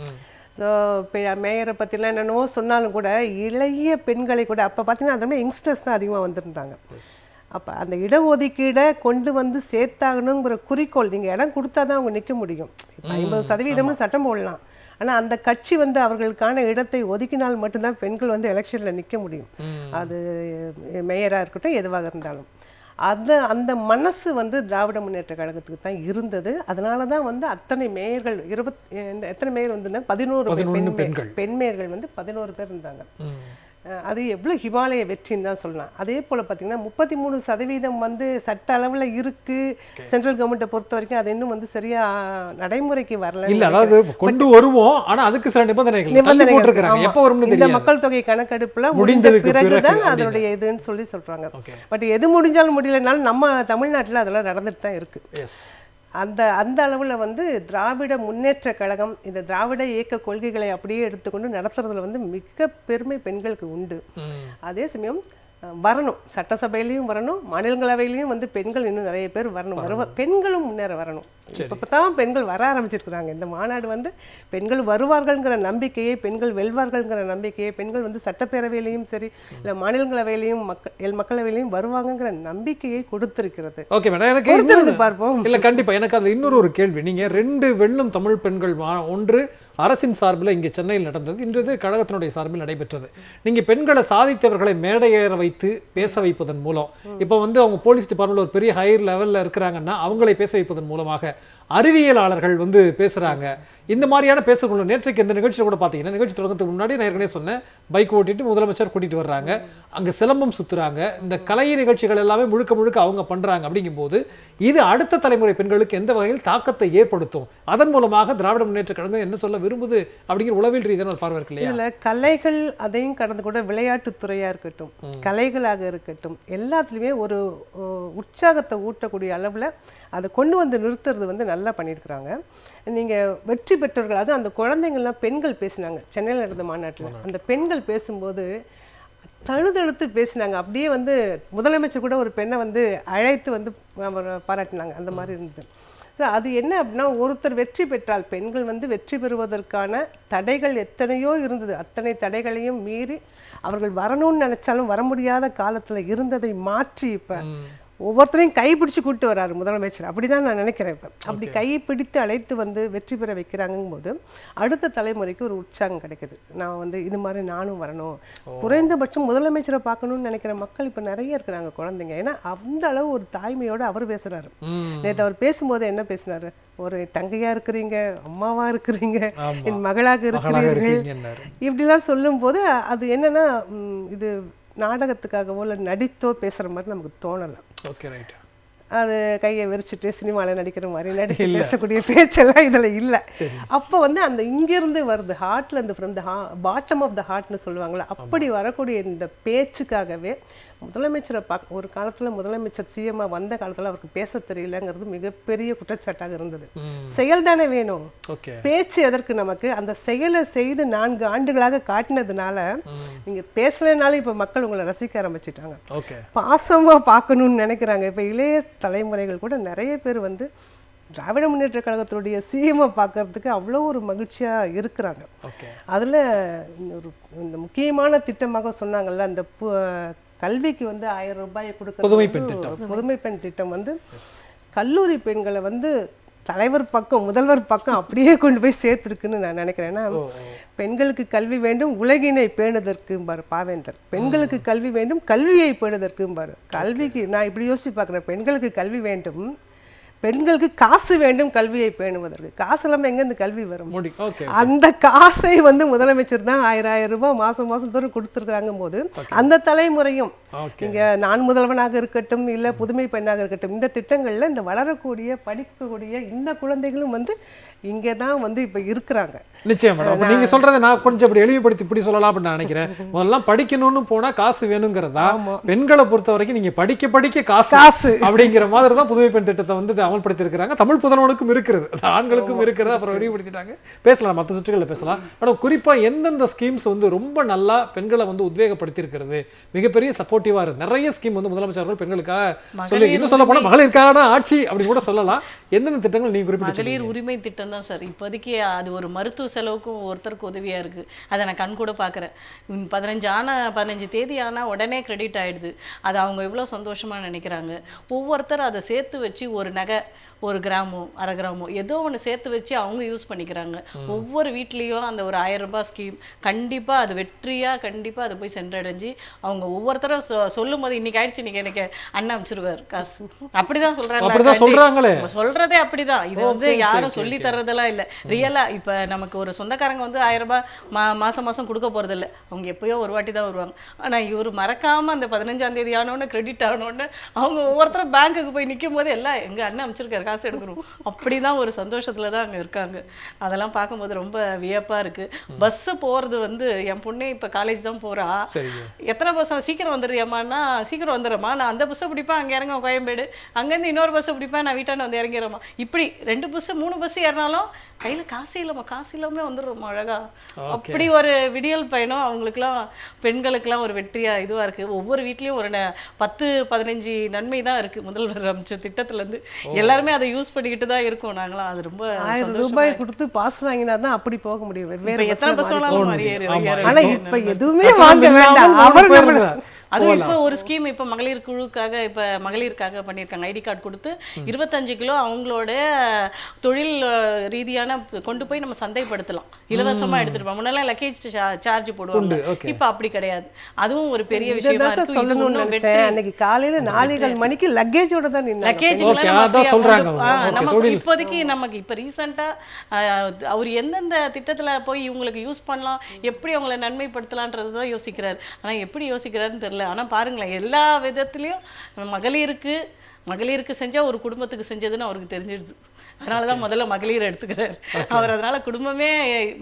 ஸோ இப்போ மேயரை பற்றிலாம் என்னென்னவோ சொன்னாலும் கூட இளைய பெண்களை கூட அப்போ பார்த்தீங்கன்னா அந்த மாதிரி யங்ஸ்டர்ஸ் தான் அதிகமாக வந்திருந்தாங்க. அப்போ அந்த இடஒதுக்கீடை கொண்டு வந்து சேர்த்தாகணுங்கிற குறிக்கோள், நீங்கள் இடம் கொடுத்தா தான் அவங்க நிற்க முடியும். இப்போ 50% சட்டம் போடலாம், ஆனால் அந்த கட்சி வந்து அவர்களுக்கான இடத்தை ஒதுக்கினால் மட்டும்தான் பெண்கள் வந்து எலெக்ஷனில் நிற்க முடியும். அது மேயராக இருக்கட்டும் எதுவாக இருந்தாலும். அந்த மனசு வந்து திராவிட முன்னேற்ற கழகத்துக்கு தான் இருந்தது. அதனால தான் வந்து அத்தனை மேயர்கள் எத்தனை மேயர் வந்திருந்தாங்க? 11 பெண் மேயர்கள் வந்து 11 பேர் இருந்தாங்க. அது எவ்வளோ ஹிமாலய வெற்றின்னு தான் சொல்லலாம். அதே போல் பார்த்தீங்கன்னா 33% வந்து சட்ட அளவில் இருக்கு. சென்ட்ரல் கவர்மெண்ட்டை பொறுத்த வரைக்கும் அது இன்னும் வந்து சரியா நடைமுறைக்கு வரல. இல்ல, அதாவது கொண்டு வருவோம், ஆனா அதுக்கு சில நிபந்தனைகள் போட்டிருக்காங்க. எப்போ வரும்னு இந்த மக்கள் தொகை கணக்கெடுப்புல முடிந்த பிறகுதான் அதனுடைய இதுன்னு சொல்றாங்க. பட் எது முடிஞ்சாலும் முடியலனாலும் நம்ம தமிழ்நாட்டில் அதெல்லாம் நடந்துட்டு தான் இருக்கு. அந்த அளவில் வந்து திராவிட முன்னேற்ற கழகம் இந்த திராவிட இயக்க கொள்கைகளை அப்படியே எடுத்துக்கொண்டு நடத்துறதுல வந்து மிக பெருமை பெண்களுக்கு உண்டு. அதே சமயம் வரணும், சட்டசபையிலையும் வரணும், மாநிலங்களவையிலையும் வந்து பெண்கள் இன்னும் நிறைய பேர் வரணும். பெண்களும் முன்னேற வரணும். இப்போ தான் பெண்கள் வர ஆரம்பிச்சிருக்கிறாங்க. இந்த மாநாடு வந்து பெண்கள் வருவார்கள்ங்கிற நம்பிக்கையை, பெண்கள் வெல்வார்கள்ங்கிற நம்பிக்கையை, பெண்கள் வந்து சட்டப்பேரவையிலையும் சரி இல்லை மாநிலங்களவையிலையும் மக்களவையிலையும் வருவாங்கங்கிற நம்பிக்கையை கொடுத்திருக்கிறது. ஓகே மேடம், எனக்கு பார்ப்போம். இல்லை கண்டிப்பா எனக்கு அதில் இன்னொரு கேள்வி. நீங்க 2 வெல்லும் தமிழ் பெண்கள், ஒன்று அரசின் சார்பில் இங்கே சென்னையில் நடந்தது, இன்றது கழகத்தினுடைய சார்பில் நடைபெற்றது. நீங்கள் பெண்களை சாதித்தவர்களை மேடையேற வைத்து பேச வைப்பதன் மூலம், இப்போ வந்து அவங்க போலீஸ் டிபார்ட்மெண்ட் ஒரு பெரிய ஹையர் லெவலில் இருக்கிறாங்கன்னா அவங்களை பேச வைப்பதன் மூலமாக அறிவியலாளர்கள் வந்து பேசுகிறாங்க. இந்த மாதிரியான பேசக்கூடிய நேற்றைக்கு இந்த நிகழ்ச்சியில் கூட பார்த்தீங்கன்னா, நிகழ்ச்சி தொடங்கத்துக்கு முன்னாடி நான் ஏற்கனவே சொன்னேன், பைக் ஓட்டிட்டு முதலமைச்சர் கூட்டிகிட்டு வர்றாங்க, அங்கே சிலம்பம் சுற்றுறாங்க, இந்த கலை நிகழ்ச்சிகள் எல்லாமே முழுக்க அவங்க பண்ணுறாங்க. அப்படிங்கும்போது இது அடுத்த தலைமுறை பெண்களுக்கு எந்த வகையில் தாக்கத்தை ஏற்படுத்தும், அதன் மூலமாக திராவிட முன்னேற்ற கழகம் என்ன சொல்ல விரும்புது அப்படிங்கிற உளவியல் ரீதியான ஒரு பார்வை இருக்கு இல்லையா? இதில் கலைகள் அதையும் கடந்து கூட விளையாட்டுத்துறையாக இருக்கட்டும், கலைகளாக இருக்கட்டும், எல்லாத்துலேயுமே ஒரு உற்சாகத்தை ஊட்டக்கூடிய அளவில் அதை கொண்டு வந்து நிறுத்துறது வந்து நல்லா பண்ணியிருக்கிறாங்க. நீங்கள் வெற்றி பெற்றவர்கள், அதுவும் அந்த குழந்தைங்கள்லாம் பெண்கள் பேசினாங்க சென்னையில் நடந்த மாநாட்டில். அந்த பெண்கள் பேசும்போது தழுதழுத்து பேசினாங்க. அப்படியே வந்து முதலமைச்சர் கூட ஒரு பெண்ணை வந்து அழைத்து வந்து பாராட்டினாங்க. அந்த மாதிரி இருந்தது. ஸோ அது என்ன அப்படின்னா, ஒருத்தர் வெற்றி பெற்றால் பெண்கள் வந்து வெற்றி பெறுவதற்கான தடைகள் எத்தனையோ இருந்தது. அத்தனை தடைகளையும் மீறி அவர்கள் வரணும்னு நினைச்சாலும் வர முடியாத காலத்தில் இருந்ததை மாற்றி இப்போ ஒவ்வொருத்தரையும் கைப்பிடிச்சு கூப்பிட்டு வர்றாரு முதலமைச்சர். அப்படிதான் நான் நினைக்கிறேன். இப்போ அப்படி கைப்பிடித்து அழைத்து வந்து வெற்றி பெற வைக்கிறாங்கும் போது அடுத்த தலைமுறைக்கு ஒரு உற்சாகம் கிடைக்குது. நான் வந்து இது மாதிரி நானும் வரணும், குறைந்தபட்சம் முதலமைச்சரை பார்க்கணும்னு நினைக்கிற மக்கள் இப்போ நிறைய இருக்கிறாங்க, குழந்தைங்க. ஏன்னா அந்த அளவு ஒரு தாய்மையோடு அவர் பேசுறாரு. நேற்று அவர் பேசும்போது என்ன பேசினாரு, ஒரு தங்கையா இருக்கிறீங்க, அம்மாவா இருக்கிறீங்க, என் மகளாக இருக்கிறீர்கள், இப்படிலாம் சொல்லும் போது அது என்னன்னா, இது நாடகத்துக்காகவோ இல்லை நடித்தோ பேசுகிற மாதிரி நமக்கு தோணலை. Okay, right. அது கையை விரிச்சிட்டு சினிமாவில் நடிக்கிற மாதிரி நடிக்க பேசக்கூடிய பேச்செல்லாம் இதில் இல்லை. அப்போ வந்து அந்த இங்கேருந்து வருது, ஹார்ட்லேருந்து, from the bottom of the ஹார்ட்னு சொல்லுவாங்களே, அப்படி வரக்கூடிய இந்த பேச்சுக்காகவே முதலமைச்சரை ஒரு காலத்தில் முதலமைச்சர் சிஎம்மா வந்த காலத்தில் அவருக்கு பேச தெரியலங்கிறது மிகப்பெரிய குற்றச்சாட்டாக இருந்தது. செயல் தானே வேணும், பேச்சு எதற்கு நமக்கு? அந்த செயலை செய்து 4 ஆண்டுகளாக காட்டினதுனால நீங்க பேசலைனாலும் இப்போ மக்கள் உங்களை ரசிக்க ஆரம்பிச்சிட்டாங்க, பாசமா பார்க்கணும்னு நினைக்கிறாங்க. இப்போ இளைய தலைமுறைகள் கூட நிறைய பேர் வந்து திராவிட முன்னேற்ற கழகத்தினுடைய சிஎம்ஐ பார்க்கறதுக்கு அவ்வளோ ஒரு மகிழ்ச்சியாக இருக்கிறாங்க. அதில் இந்த முக்கியமான திட்டமாக சொன்னாங்கல்ல, அந்த கல்விக்கு வந்து 1000 ரூபாயை கொடுக்க புதுமை பெண் திட்டம் வந்து கல்லூரி பெண்களை வந்து தலைவர் பக்கம், முதல்வர் பக்கம் அப்படியே கொண்டு போய் சேர்த்துருக்குன்னு நான் நினைக்கிறேன். ஏன்னா பெண்களுக்கு கல்வி வேண்டும், உலகினை பேணுதற்கும் பாரு பாவேந்தர். பெண்களுக்கு கல்வி வேண்டும், கல்வியை பேணுதற்கும் பாரு. கல்விக்கு நான் இப்படி யோசிச்சு பார்க்குறேன், பெண்களுக்கு கல்வி வேண்டும், பெண்களுக்கு காசு வேண்டும் கல்வியை பேணுவதற்கு. காசு இல்லாமல் எங்கேருந்து கல்வி வரும்? அந்த காசை வந்து முதலமைச்சர் தான் 1000 ரூபாய் மாதம் தோறும் கொடுத்துருக்குறாங்க போது அந்த தலைமுறையும் இங்கே நான் முதல்வனாக இருக்கட்டும் இல்லை புதுமை பெண்ணாக இருக்கட்டும், இந்த திட்டங்களில் இந்த வளரக்கூடிய படிக்கக்கூடிய இந்த குழந்தைகளும் வந்து இங்கே தான் வந்து இப்போ இருக்கிறாங்க. நிச்சயம் மேடம். அப்ப நீங்க சொல்றதை நான் கொஞ்சம் இப்படி எளிமைப்படுத்தி இப்படி சொல்லலாம் அப்படின்னு நான் நினைக்கிறேன். முதல்லாம் படிக்கணும்னு போனா காசு வேணுங்கிறதா, பெண்களை பொறுத்த வரைக்கும் நீங்க படிக்க படிக்க காசு அப்படிங்கிற மாதிரி தான் புதுமை பெண் திட்டத்தை வந்து அமல்படுத்தி இருக்கிறாங்க. தமிழ் புதல்வனுக்கும் இருக்கிறது, ஆண்களுக்கும் இருக்கிறது, அப்புறம் விரிவுபடுத்திட்டாங்க. பேசலாம், மற்ற சுற்றுகளில் பேசலாம். மேடம், குறிப்பா எந்தெந்த ஸ்கீம்ஸ் வந்து ரொம்ப நல்லா பெண்களை வந்து உத்வேகப்படுத்தி இருக்கிறது, மிகப்பெரிய சப்போர்ட்டிவா இருக்கு? நிறைய ஸ்கீம் வந்து முதலமைச்சர்கள் பெண்களுக்காக சொல்லி, இன்னும் சொல்ல போனா மகளிருக்கான ஆட்சி அப்படின்னு கூட சொல்லலாம். எந்தெந்த திட்டங்கள் நீங்க குறிப்பிட்டு? மகளிர் உரிமை திட்டம் தான் சார். இப்போதைக்கு அது ஒரு மருத்துவ செலவுக்கும் ஒருத்தருக்கு உதவியா இருக்கு. அதை நான் கண் கூட பார்க்குறேன். 15 தேதி ஆனால் உடனே கிரெடிட் ஆயிடுது. அது அவங்க எவ்வளோ சந்தோஷமா நினைக்கிறாங்க. ஒவ்வொருத்தரும் அதை சேர்த்து வச்சு ஒரு நகை, 1 கிராமோ 1/2 கிராமோ ஏதோ ஒன்று சேர்த்து வச்சு அவங்க யூஸ் பண்ணிக்கிறாங்க. ஒவ்வொரு வீட்லேயும் அந்த ஒரு 1000 ரூபாய் ஸ்கீம் கண்டிப்பாக அது வெற்றியாக கண்டிப்பாக அது போய் சென்றடைஞ்சு அவங்க ஒவ்வொருத்தரும் சொல்லும் போது இன்னைக்கு ஆயிடுச்சு, இன்னைக்கு எனக்கு அண்ணன் அமைச்சிருவார் காசு, அப்படிதான் சொல்றாங்களே. சொல்றதே அப்படிதான். இது வந்து யாரும் சொல்லி தர்றதெல்லாம் இல்லை. ரியலா இப்போ நமக்கு ஒரு சொந்தக்காரங்க வந்து 1000 ரூபாய் மாசம் மாசம் கொடுக்க போறது இல்லை. அவங்க எப்பயோ ஒரு வாட்டி தான் வருவாங்க. ஆனா இவர் மறக்காம அந்த 15ஆம் தேதி ஆனோன்னு கிரெடிட் ஆனோன்னு அவங்க ஒவ்வொருத்தரும் பேங்க்குக்கு போய் நிற்கும் போது எல்லாம் எங்க அண்ணன் அமைச்சிருக்காரு காசு எடுக்கணும், அப்படிதான் ஒரு சந்தோஷத்துல தான் அங்க இருக்காங்க. அதெல்லாம் பார்க்கும்போது ரொம்ப வியப்பா இருக்கு. பஸ் போறது வந்து என் பொண்ணே இப்ப காலேஜ் தான் போறா. எத்தனை பஸ் சீக்கிரம் வந்துடுறியம்மான்னா, சீக்கிரம் வந்துடுறேம்மா, நான் அந்த பஸ்ஸை பிடிப்பேன், அங்கே இறங்க கோயம்பேடு, அங்கேருந்து இன்னொரு பஸ்ஸை பிடிப்பேன், நான் வீட்டான வந்து இறங்கிறோமா. இப்படி 2 பஸ் 3 பஸ் ஏறினாலும் கையில காசு இல்லைம்மா, காசு இல்லாமலே வந்துடுறோமா அழகா. அப்படி ஒரு விடியல் பயணம் அவங்களுக்குலாம், பெண்களுக்கெல்லாம் ஒரு வெற்றியா இதுவா இருக்கு. ஒவ்வொரு வீட்லயும் ஒரு 10-15 நன்மை தான் இருக்கு முதல்வர் அமைச்ச திட்டத்துல இருந்து. எல்லாருமே அதை யூஸ் பண்ணிக்கிட்டு தான் இருக்கோம் நாங்களாம். அது ரொம்ப 1000 ரூபாய் கொடுத்து பாஸ் வாங்கினா தான் அப்படி போக முடியும். எத்தனை பஸ் வேணாலும் ஆனா இப்ப எதுவுமே வாங்க வேண்டாம். அவர் அதுவும் இப்போ ஒரு ஸ்கீம் இப்போ மகளிர் குழுக்காக இப்போ மகளிருக்காக பண்ணியிருக்காங்க. ஐடி கார்டு கொடுத்து 25 கிலோ அவங்களோட தொழில் ரீதியான கொண்டு போய் நம்ம சந்தைப்படுத்தலாம், இலவசமாக எடுத்துட்டு போவோம். முன்னெல்லாம் லக்கேஜ் சார்ஜ் போடுவாங்க, இப்போ அப்படி கிடையாது. அதுவும் ஒரு பெரிய விஷயமா இருக்கு. அன்னைக்கு காலையில 4:15 மணிக்கு லக்கேஜோட தான் லக்கேஜ் இப்போதைக்கு நமக்கு இப்போ ரீசெண்டாக அவர் எந்தெந்த திட்டத்தில் போய் இவங்களுக்கு யூஸ் பண்ணலாம், எப்படி அவங்கள நன்மைப்படுத்தலான்றது தான் யோசிக்கிறார். ஆனால் எப்படி யோசிக்கிறாருன்னு தெரியல. ஆனா பாருங்களேன், எல்லா விதத்திலையும் மகளிருக்கு செஞ்சா ஒரு குடும்பத்துக்கு செஞ்சதுன்னு அவருக்கு தெரிஞ்சிடுது. அதனாலதான் முதல்ல மகளிரை எடுத்துக்கிறார் அவர். அதனால குடும்பமே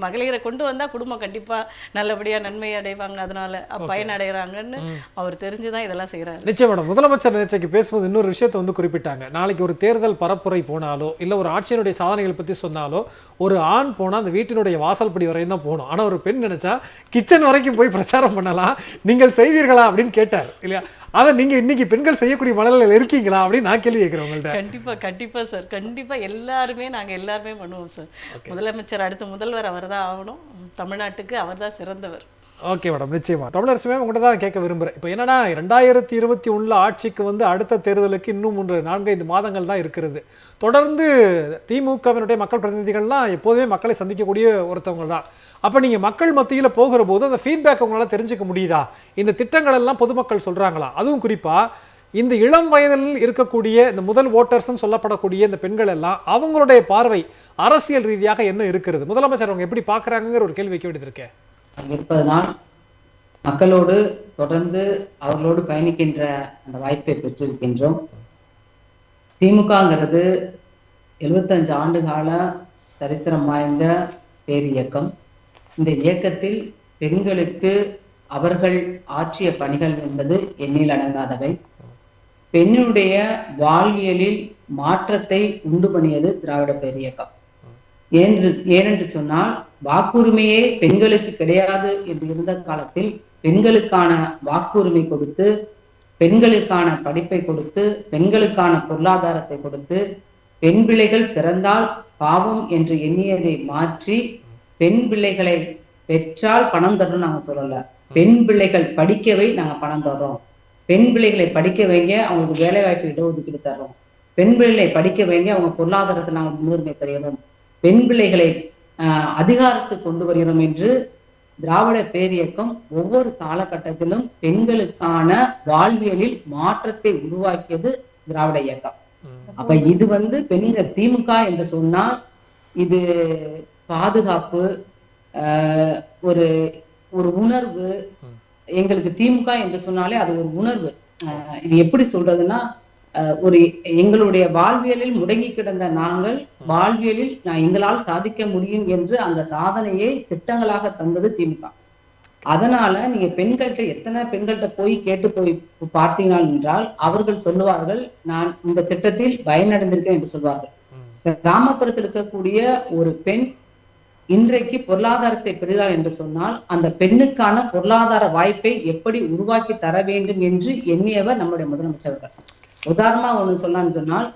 மகளிரை கொண்டு வந்தா குடும்பம் கண்டிப்பா நல்லபடியா நன்மை அடைவாங்க, அதனால பயன் அடைகிறாங்கன்னு அவர் தெரிஞ்சுதான் இதெல்லாம் செய்யறாரு. நிச்சயம் மேடம். முதலமைச்சர் நேற்றைக்கு பேசும்போது இன்னொரு விஷயத்தை வந்து குறிப்பிட்டாங்க. நாளைக்கு ஒரு தேர்தல் பரப்புரை போனாலோ இல்ல ஒரு ஆட்சியினுடைய சாதனைகள் பத்தி சொன்னாலோ, ஒரு ஆண் போனா அந்த வீட்டினுடைய வாசல்படி வரையும் தான் போகணும், ஆனா ஒரு பெண் நினைச்சா கிச்சன் வரைக்கும் போய் பிரச்சாரம் பண்ணலாம், நீங்கள் செய்வீர்களா அப்படின்னு கேட்டார் இல்லையா? அதை நீங்க இன்னைக்கு பெண்கள் செய்யக்கூடிய மனநிலையில் இருக்கீங்களா அப்படின்னு நான் கேள்வி கேட்கிறேன் உங்கள்கிட்ட. கண்டிப்பா சார், கண்டிப்பா நாங்க எல்லாருமே பண்ணுவோம் சார். முதலமைச்சர் அடுத்த முதல்வர் அவர் தான் ஆகணும். தமிழ்நாட்டுக்கு அவர் தான் சிறந்தவர். ஓகே மேடம், நிச்சயமா. தமிழரசுமே உங்கள்கிட்ட தான் கேட்க விரும்புகிறேன். இப்போ என்னன்னா 2021 ஆட்சிக்கு வந்து அடுத்த தேர்தலுக்கு இன்னும் 4-5 மாதங்கள் தான் இருக்கிறது. தொடர்ந்து திமுகவினுடைய மக்கள் பிரதிநிதிகள்லாம் எப்போதுமே மக்களை சந்திக்கக்கூடிய ஒருத்தவங்க தான். அப்போ நீங்கள் மக்கள் மத்தியில் போகிற போது அந்த ஃபீட்பேக் உங்களால் தெரிஞ்சுக்க முடியுதா? இந்த திட்டங்கள் எல்லாம் பொதுமக்கள் சொல்கிறாங்களா? அதுவும் குறிப்பாக இந்த இளம் வயதில் இருக்கக்கூடிய இந்த முதல் ஓட்டர்ஸ்ன்னு சொல்லப்படக்கூடிய இந்த பெண்கள் எல்லாம் அவங்களுடைய பார்வை அரசியல் ரீதியாக என்ன இருக்கிறது? முதலமைச்சர் அவங்க எப்படி பார்க்குறாங்கிற ஒரு கேள்வி வைக்க வேண்டியது இருக்கேன். 40 நாள் மக்களோடு தொடர்ந்து அவர்களோடு பயணிக்கின்ற அந்த வாய்ப்பை பெற்றிருக்கின்றோம். திமுகங்கிறது 75 ஆண்டு கால சரித்திரம் வாய்ந்த பேரியக்கம். இந்த இயக்கத்தில் பெண்களுக்கு அவர்கள் ஆற்றிய பணிகள் என்பது எண்ணில் அடங்காதவை. பெண்ணுடைய வாழ்வியலில் மாற்றத்தை உண்டு பண்ணியது திராவிட பேரியக்கம். ஏனென்று சொன்னால், வாக்குரிமையே பெண்களுக்கு கிடையாது என்று இருந்த காலத்தில் பெண்களுக்கான வாக்குரிமை கொடுத்து, பெண்களுக்கான படிப்பை கொடுத்து, பெண்களுக்கான பொருளாதாரத்தை கொடுத்து, பெண் பிள்ளைகள் பிறந்தால் பாவம் என்று எண்ணியதை மாற்றி, பெண் பிள்ளைகளை பெற்றால் பணம் தரணும் நாங்க சொல்லல, பெண் பிள்ளைகள் படிக்கவை நாங்க பணம் தர்றோம், பெண் பிள்ளைகளை படிக்க வைங்க, அவங்களுக்கு வேலை வாய்ப்பு இடஒதுக்கீடு தர்றோம், பெண் பிள்ளைகளை படிக்க வைங்க, அவங்க பொருளாதாரத்தை நாங்கள் முன்னுரிமை தருகிறோம், பெண் பிள்ளைகளை அதிகாரத்துக்கு கொண்டு வருகிறோம் என்று திராவிட பேரியக்கம் ஒவ்வொரு காலகட்டத்திலும் பெண்களுக்கான வாழ்வியலில் மாற்றத்தை உருவாக்கியது திராவிட இயக்கம். அப்ப இது பெண்கள் திமுக என்று சொன்னால் இது பாதுகாப்பு, ஒரு ஒரு உணர்வு. எங்களுக்கு திமுக என்று சொன்னாலே அது ஒரு உணர்வு. இது எப்படி சொல்றதுன்னா, ஒரு எங்களுடைய வாழ்வியலில் முடங்கி கிடந்த நாங்கள் வாழ்வியலில் எங்களால் சாதிக்க முடியும் என்று அந்த சாதனையை திட்டங்களாக தந்தது திமுக. அதனால நீங்க பெண்கள்கிட்ட எத்தனை பெண்கள்கிட்ட போய் கேட்டு போய் பார்த்தீர்கள் என்றால் அவர்கள் சொல்லுவார்கள், நான் இந்த திட்டத்தில் பயனடைந்திருக்கேன் என்று சொல்வார்கள். கிராமப்புறத்தில் இருக்கக்கூடிய ஒரு பெண் இன்றைக்கு பொருளாதாரத்தை பெறுகிறார் என்று சொன்னால் அந்த பெண்ணுக்கான பொருளாதார வாய்ப்பை எப்படி உருவாக்கி தர வேண்டும் என்று எண்ணியவர் நம்முடைய முதலமைச்சர்கள். உதாரணமா ஒண்ணு சொன்னான்னு சொன்னால்,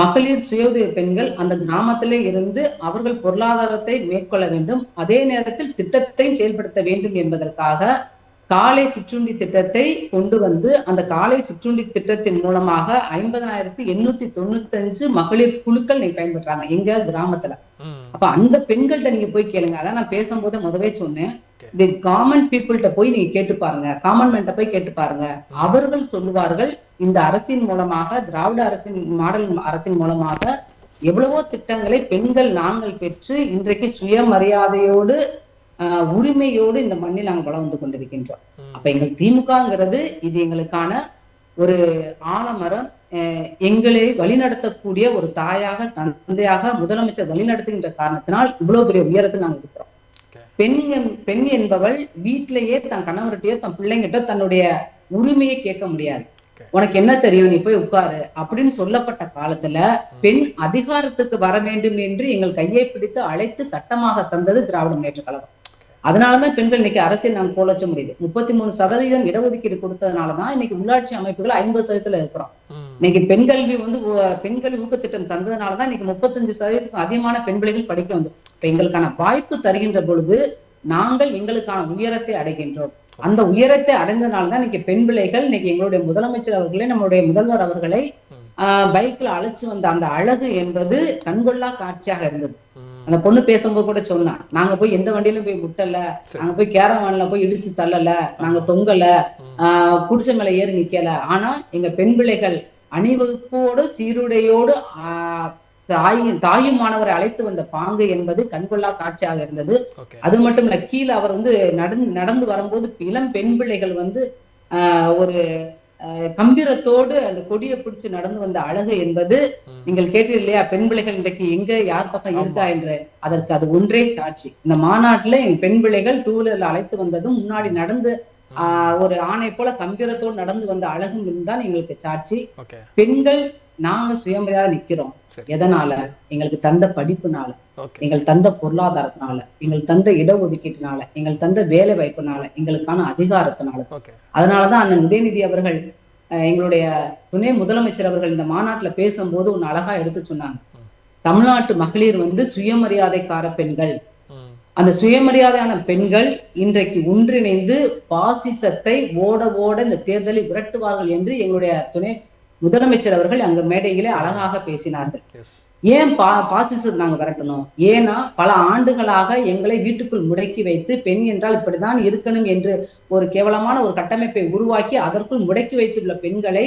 மகளிர் சுய உதவி பெண்கள் அந்த கிராமத்திலே இருந்து அவர்கள் பொருளாதாரத்தை மேற்கொள்ள வேண்டும், அதே நேரத்தில் திட்டத்தை செயல்படுத்த வேண்டும் என்பதற்காக காலை சிற்றுண்டி திட்டத்தை கொண்டு வந்து அந்த காலை சிற்றுண்டி திட்டத்தின் மூலமாக 50,895 மகளிர் குழுக்கள் நீங்க பயன்படுறாங்க எங்க கிராமத்துல. அப்ப அந்த பெண்கள்கிட்ட நீங்க போய் கேளுங்க. அதான் நான் பேசும்போது முதவே சொன்னேன், இந்த கவர்மெண்ட் பீப்புள்கிட்ட போய் நீங்க கேட்டு பாருங்க, காமன் மேன்ட்ட போய் கேட்டு பாருங்க. அவர்கள் சொல்லுவார்கள், இந்த அரசின் மூலமாக, திராவிட அரசின் மாடல் அரசின் மூலமாக எவ்வளவோ திட்டங்களை பெண்கள் நாங்கள் பெற்று இன்றைக்கு சுயமரியாதையோடு உரிமையோடு இந்த மண்ணில் நாங்கள் வளர்ந்து கொண்டிருக்கின்றோம். அப்ப எங்கள் திமுகங்கிறது இது எங்களுக்கான ஒரு ஆலமரம், எங்களை வழிநடத்தக்கூடிய ஒரு தாயாக தந்தையாக முதலமைச்சர் வழிநடத்துகின்ற காரணத்தினால் இவ்வளவு பெரிய உயரத்தில் நாங்கள் இருக்கிறோம். பெண் என்பவள் வீட்டிலேயே தன் கணவர்கிட்டயோ தன் பிள்ளைங்கிட்ட தன்னுடைய உரிமையை கேட்க முடியாது. உனக்கு என்ன தெரியும், நீ போய் உட்காரு அப்படின்னு சொல்லப்பட்ட காலத்துல பெண் அதிகாரத்துக்கு வர வேண்டும் என்று எங்கள் கையை பிடித்து அழைத்து சட்டமாக தந்தது திராவிட முன்னேற்ற கழகம். அதனாலதான் பெண்கள் இன்னைக்கு அரசியல் நாங்க கோலச்ச முடியுது. 33% இடஒதுக்கீடு கொடுத்ததுனாலதான் இன்னைக்கு உள்ளாட்சி அமைப்புகள் 50% இருக்கிறோம். இன்னைக்கு பெண்கல்வி ஊக்கத்திட்டம் தந்ததுனாலதான் இன்னைக்கு 35% அதிகமான பெண் பிள்ளைகள் படிக்க வந்து. இப்ப எங்களுக்கான வாய்ப்பு தருகின்ற பொழுது நாங்கள் எங்களுக்கான உயரத்தை அடைகின்றோம். அந்த உயரத்தை அடைந்ததுனாலதான் இன்னைக்கு பெண் பிள்ளைகள் இன்னைக்கு எங்களுடைய முதலமைச்சர் அவர்களே, நம்மளுடைய முதல்வர் அவர்களை பைக்ல அழைச்சு வந்த அந்த அழகு என்பது கண்கொள்ளா காட்சியாக இருந்தது. அந்த பொண்ணு பேசும்போது கூட சொன்னா, நாங்க போய் எந்த வண்டியிலும் போய் விட்டல, நாங்க போய் கேரவான்ல போய் இடிச்சு தள்ளல, நாங்க தொங்கல, குடிசை மேல ஏறி நிக்கல. ஆனா எங்க பெண் பிள்ளைகள் அணிவகுப்போடு சீருடையோடு தாயும் மாணவரை அழைத்து வந்த பாங்கு என்பது கண்கொள்ளா காட்சியாக இருந்தது. அது மட்டும் இல்ல, கீழே அவர் நடந்து வரும்போது இளம் பெண் பிள்ளைகள் ஒரு கம்பீரத்தோடு அந்த கொடியை பிடிச்சு நடந்து வந்த அழகு என்பது நீங்கள் கேட்டீர்கள் இல்லையா, பெண் பிள்ளைகள் இன்றைக்கு எங்க யார் பக்கம் இருக்கா என்று, அதற்கு அது ஒன்றே சாட்சி. இந்த மாநாட்டுல எங்க பெண் பிள்ளைகள் 2 வீலர்ல அழைத்து வந்ததும் முன்னாடி நடந்து ஒரு ஆணை போல கம்பீரத்தோடு நடந்து வந்த அழகும் இருந்தால் எங்களுக்கு சாட்சி. பெண்கள் நாங்க சுயமரியாதை நிக்கிறோம். எதனால? எங்களுக்கு தந்த படிப்புனால, எங்கள் தந்த பொருளாதாரத்தினால, எங்கள் தந்த இடஒதுக்கீட்டுனால, எங்கள் தந்த வேலை வாய்ப்புனால, எங்களுக்கான அதிகாரத்தினால. அதனாலதான் அண்ணன் உதயநிதி அவர்கள், எங்களுடைய துணை முதலமைச்சர் அவர்கள் இந்த மாநாட்டுல பேசும்போது ஒண்ணு அழகா எடுத்து சொன்னாங்க. தமிழ்நாட்டு மகளிர் சுயமரியாதைக்கார பெண்கள். அந்த சுயமரியாதையான பெண்கள் இன்றைக்கு ஒன்றிணைந்து பாசிசத்தை ஓட ஓட இந்த தேர்தலை விரட்டுவார்கள் என்று எங்களுடைய துணை முதலமைச்சர் அவர்கள் அங்க மேடையிலே அழகாக பேசினார்கள். ஏன் பாசிசத்தை நாங்க விரட்டணும்? ஏன்னா பல ஆண்டுகளாக எங்களை வீட்டுக்குள் முடக்கி வைத்து பெண் என்றால் இப்படிதான் இருக்கணும் என்று ஒரு கேவலமான ஒரு கட்டமைப்பை உருவாக்கி அதற்குள் முடக்கி வைத்துள்ள பெண்களை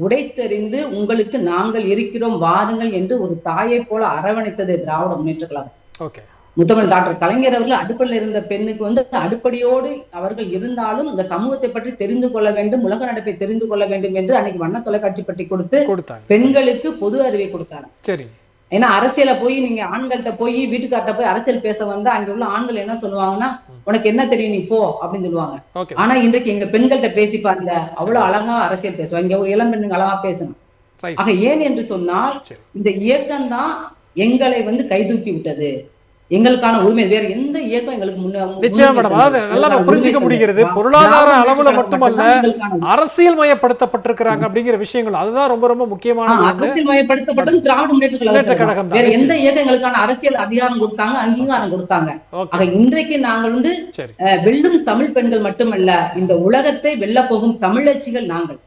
உடைத்தெறிந்து உங்களுக்கு நாங்கள் இருக்கிறோம் வாருங்கள் என்று ஒரு தாயை போல அரவணைத்தது திராவிட முன்னேற்ற கழகம். முத்தமிழ் டாக்டர் கலைஞர் அவர்கள் அடுப்படியில் இருந்த பெண்ணுக்கு அடுப்படியோடு அவர்கள் இருந்தாலும் இந்த சமூகத்தை பற்றி தெரிந்து கொள்ள வேண்டும், உலக நடப்பை தெரிந்து கொள்ள வேண்டும் என்று அன்னைக்கு வண்ண தொலைக்காட்சி பற்றி கொடுத்து பெண்களுக்கு பொது அறிவை கொடுத்தாங்க. ஏன்னா அரசியல போய் நீங்க ஆண்கள்கிட்ட போய் வீட்டுக்கார்ட்ட போய் அரசியல் பேச வந்தா அங்க உள்ள ஆண்கள் என்ன சொல்லுவாங்கன்னா, உனக்கு என்ன தெரியும் நீ போ அப்படின்னு சொல்லுவாங்க. ஆனா இன்றைக்கு எங்க பெண்கள்கிட்ட பேசி பாருங்க, அவ்வளவு அழகா அரசியல் பேசுவாங்க. இங்க ஒரு இளம் பெண்ணுங்க அழகா பேசணும். ஆக ஏன் என்று சொன்னால் இந்த இயக்கம் தான் எங்களை கைதூக்கி விட்டது. எங்களுக்கான உரிமை வேற எந்த இயக்கம் எங்களுக்கு நிச்சயம் மேடம். அதாவது நல்லா புரிஞ்சுக்க முடிகிறது. பொருளாதார அளவுல மட்டுமல்ல, அரசியல் மயப்படுத்தப்பட்டிருக்கிறாங்க அப்படிங்கிற விஷயங்கள், அதுதான் ரொம்ப ரொம்ப முக்கியமான. அரசியல் மயப்படுத்தப்பட்டது திராவிட முன்னேற்ற கழகம். வேற எந்த இயக்கம் எங்களுக்கான அரசியல் அதிகாரம் கொடுத்தாங்க, அங்கீகாரம் கொடுத்தாங்க. ஆக இன்றைக்கு நாங்கள் வெல்லும் தமிழ் பெண்கள் மட்டுமல்ல, இந்த உலகத்தை வெல்ல போகும் தமிழச்சிகள் நாங்கள்.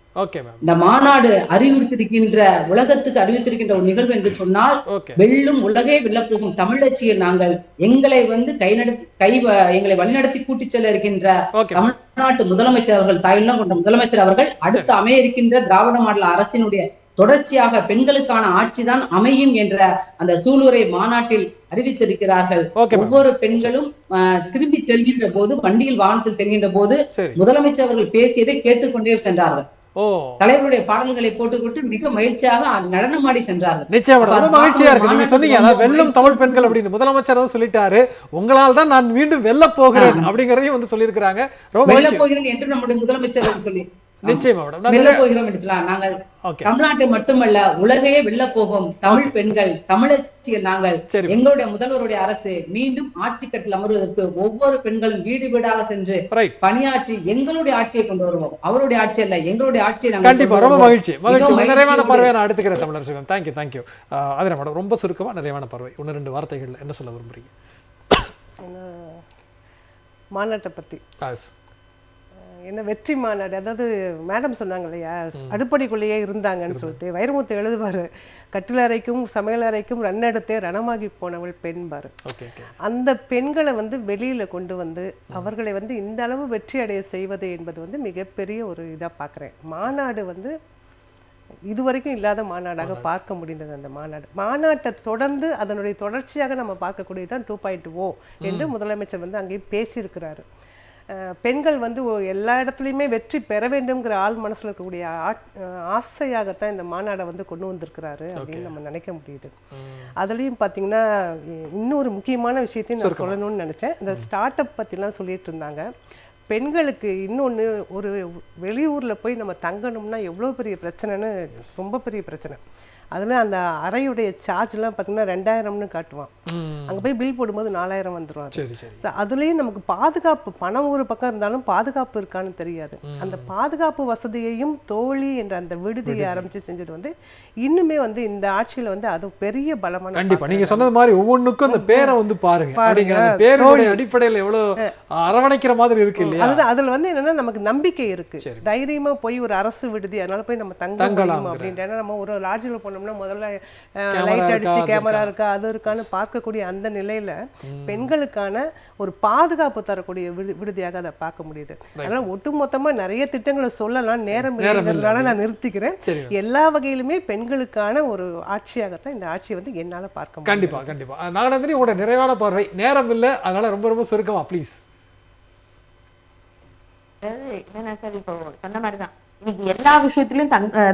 இந்த மாநாடு அறிவுறுத்திருக்கின்ற, உலகத்துக்கு அறிவித்திருக்கின்ற ஒரு நிகழ்வு என்று சொன்னால், வெல்லும் உலகை வெல்ல போகும் தமிழச்சியில் நாங்கள். எங்களை எங்களை வழிநடத்தி கூட்டிச் செல்ல இருக்கின்ற தமிழ்நாட்டு முதலமைச்சர் அவர்கள், தாயுள்ளம் கொண்ட முதலமைச்சர் அவர்கள், அடுத்து அமைய இருக்கின்ற திராவிட மாடல் அரசினுடைய தொடர்ச்சியாக பெண்களுக்கான ஆட்சிதான் அமையும் என்ற அந்த சூளுரை மாநாட்டில் அறிவித்திருக்கிறார்கள். ஒவ்வொரு பெண்களும் திரும்பி செல்கின்ற போது, வண்டியில் வாகனத்தில் செல்கின்ற போது முதலமைச்சர் அவர்கள் பேசியதை கேட்டுக்கொண்டே சென்றார்கள். தலைவருடைய பாடல்களை போட்டுக்கொண்டு மிக மகிழ்ச்சியாக நடனமாடி சென்றார்கள். நிச்சயமா ரொம்ப மகிழ்ச்சியா இருக்கு. நீங்க சொன்னீங்க அதாவது வெல்லும் தமிழ் பெண்கள் அப்படின்னு முதலமைச்சர் சொல்லிட்டாரு, உங்களால் தான் நான் மீண்டும் வெல்ல போகிறேன் அப்படிங்கறதையும் வந்து சொல்லியிருக்கிறாங்க. வெல்ல போகிறேன் என்று நம்முடைய முதலமைச்சர் சொல்லி நிச்சயமா மேடம் வெல்ல போகிறோம் என்று சொல்லலாம். நாங்கள் தமிழ்நாட்டை மட்டுமல்ல உலகையே வெல்ல போகும் தமிழ் பெண்கள், தமிழச்சிகள் நாங்கள். எங்களுடைய முதல்வருடைய அரசு மீண்டும் ஆட்சி கட்டில் அமர்வதற்கு ஒவ்வொரு பெண்களும் வீடு வீடாக சென்று பணியாற்றி எங்களுடைய ஆட்சியை கொண்டு வருவோம். அவருடைய ஆட்சி அல்ல, எங்களுடைய ஆட்சியை நாங்கள் கண்டிப்பா. ரொம்ப மகிழ்ச்சி மகிழ்ச்சி. நிறைவான பார்வையை நான் எடுத்துக்கிறேன் தமிழரசு. Thank you thank you. அதே மேடம் ரொம்ப சுருக்கமா நிறைவான பார்வை, 1-2 வார்த்தைகள் என்ன சொல்ல விரும்புறீங்க மாநாட்டை பத்தி? என்ன வெற்றி மாநாடு, அதாவது மேடம் சொன்னாங்க இல்லையா, அடுப்படிக்குள்ளேயே இருந்தாங்கன்னு சொல்லிட்டு வைரமுத்து எழுதுவாரு, கட்டிலறைக்கும் சமையலறைக்கும் ரன்னெடுத்தே ரணமாகி போனவள் பெண்பாரு. அந்த பெண்களை வந்து வெளியில கொண்டு வந்து அவர்களை வந்து இந்த அளவு வெற்றி அடைய செய்வது என்பது வந்து மிகப்பெரிய ஒரு இதா பார்க்குறேன். மாநாடு வந்து இதுவரைக்கும் இல்லாத மாநாடாக பார்க்க முடிந்தது. அந்த மாநாட்டை தொடர்ந்து அதனுடைய தொடர்ச்சியாக நம்ம பார்க்கக்கூடியதான் 2.0 என்று முதலமைச்சர் வந்து அங்கேயும் பேசியிருக்கிறாரு. பெண்கள் வந்து எல்லா இடத்துலையுமே வெற்றி பெற வேண்டும்ங்கிற ஆள் மனசுல இருக்கக்கூடிய ஆசையாகத்தான் இந்த மாநாடை வந்து கொண்டு வந்திருக்கிறாரு அப்படின்னு நம்ம நினைக்க முடியுது. அதுலயும் பாத்தீங்கன்னா இன்னொரு முக்கியமான விஷயத்தையும் நான் சொல்லணும்னு நினைச்சேன். இந்த ஸ்டார்ட் அப் பத்திலாம் சொல்லிட்டு இருந்தாங்க. பெண்களுக்கு இன்னொன்று, ஒரு வெளியூர்ல போய் நம்ம தங்கணும்னா எவ்வளோ பெரிய பிரச்சனைன்னு, ரொம்ப பெரிய பிரச்சனை. அதில் அந்த அறையுடைய சார்ஜ்லாம் பார்த்தீங்கன்னா 2000ன்னு காட்டுவான். அங்கே போய் பில் போடும்போது 4000 வந்துடும். ஸோ அதுலேயும் நமக்கு பாதுகாப்பு, பணம் ஒரு பக்கம் இருந்தாலும் பாதுகாப்பு இருக்கான்னு தெரியாது. அந்த பாதுகாப்பு வசதியையும் தோழி என்ற அந்த விடுதியை ஆரம்பித்து செஞ்சது வந்து இன்னுமே வந்து இந்த ஆட்சியில் வந்து அது பெரிய பலமான. கண்டிப்பாக நீங்கள் சொன்னது மாதிரி ஒவ்வொன்றுக்கும் அந்த பேரை வந்து பாருங்க, பேருடைய அடிப்படையில் எவ்வளோ அரவணைக்கிற மாதிரி இருக்கு இல்லையா? அதுதான் அதில் வந்து என்னன்னா நமக்கு நம்பிக்கை இருக்கு. தைரியமாக போய் ஒரு அரசு விடுதி, அதனால போய் நம்ம தங்கலாம் அப்படின்ட்டு. ஏன்னா நம்ம ஒரு லாட்ஜில் போனோம் முதல்ல லைட் அடிச்சு கேமரா இருக்கா அது இருக்கான்னு பார்க்கக்கூடிய அந்த நிலையில பெண்களுக்கான ஒரு பாதுகாப்பு தரக்கூடிய விடுதியாக அதை பார்க்க முடியுது. அதனால ஒட்டுமொத்தமா நிறைய திட்டங்களை சொல்லலாம், நேரம் இல்லைங்கிறதுனால நான் நிறுத்திக்கிறேன். எல்லா வகையிலுமே பெண்களுக்கான ஒரு ஆட்சியாகத்தான் இந்த ஆட்சியை வந்து என்னால பார்க்க முடியும். கண்டிப்பா கண்டிப்பா. நாகநந்தினி, உங்களோட நிறைவான பார்வை. நேரம் இல்லை, அதனால ரொம்ப ரொம்ப சுருக்கமா ப்ளீஸ். என்ன சார், இப்போ சொன்ன மாதிரிதான் இன்னைக்கு எல்லா விஷயத்திலயும்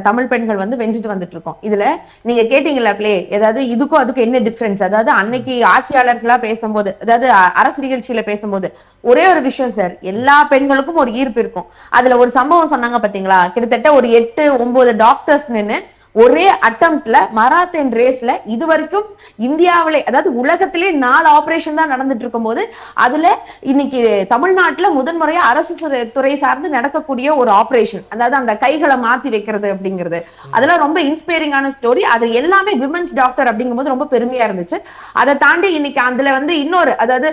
தமிழ் பெண்கள் வந்து வென்றுட்டு வந்துட்டு இருக்கோம். இதுல நீங்க கேட்டீங்களா பிளே, ஏதாவது இதுக்கும் அதுக்கும் என்ன டிஃபரன்ஸ்? அதாவது அன்னைக்கு ஆட்சியாளர்களா பேசும்போது, அதாவது அரசு நிகழ்ச்சியில பேசும்போது ஒரே ஒரு விஷயம் சார், எல்லா பெண்களுக்கும் ஒரு ஈர்ப்பு இருக்கும். அதுல ஒரு சம்பவம் சொன்னாங்க பாத்தீங்களா, கிட்டத்தட்ட ஒரு 8-9 டாக்டர்ஸ் நின்னு ஒரே அட்டம்ப்ட்ல மராத்தன் ரேஸ்ல இதுவரைக்கும் இந்தியாவிலே, அதாவது உலகத்திலே 4 ஆபரேஷன் தான் நடந்துட்டு இருக்கும் போது அதுல இன்னைக்கு தமிழ்நாட்டுல முதன்முறையா அரசு துறை சார்ந்து நடக்கக்கூடிய ஒரு ஆபரேஷன், அதாவது அந்த கைகளை மாத்தி வைக்கிறது அப்படிங்கிறது, அதெல்லாம் ரொம்ப இன்ஸ்பைரிங்கான ஸ்டோரி. அது எல்லாமே விமன்ஸ் டாக்டர் அப்படிங்கும்போது ரொம்ப பெருமையா இருந்துச்சு. அதை தாண்டி இன்னைக்கு அதுல வந்து இன்னொரு, அதாவது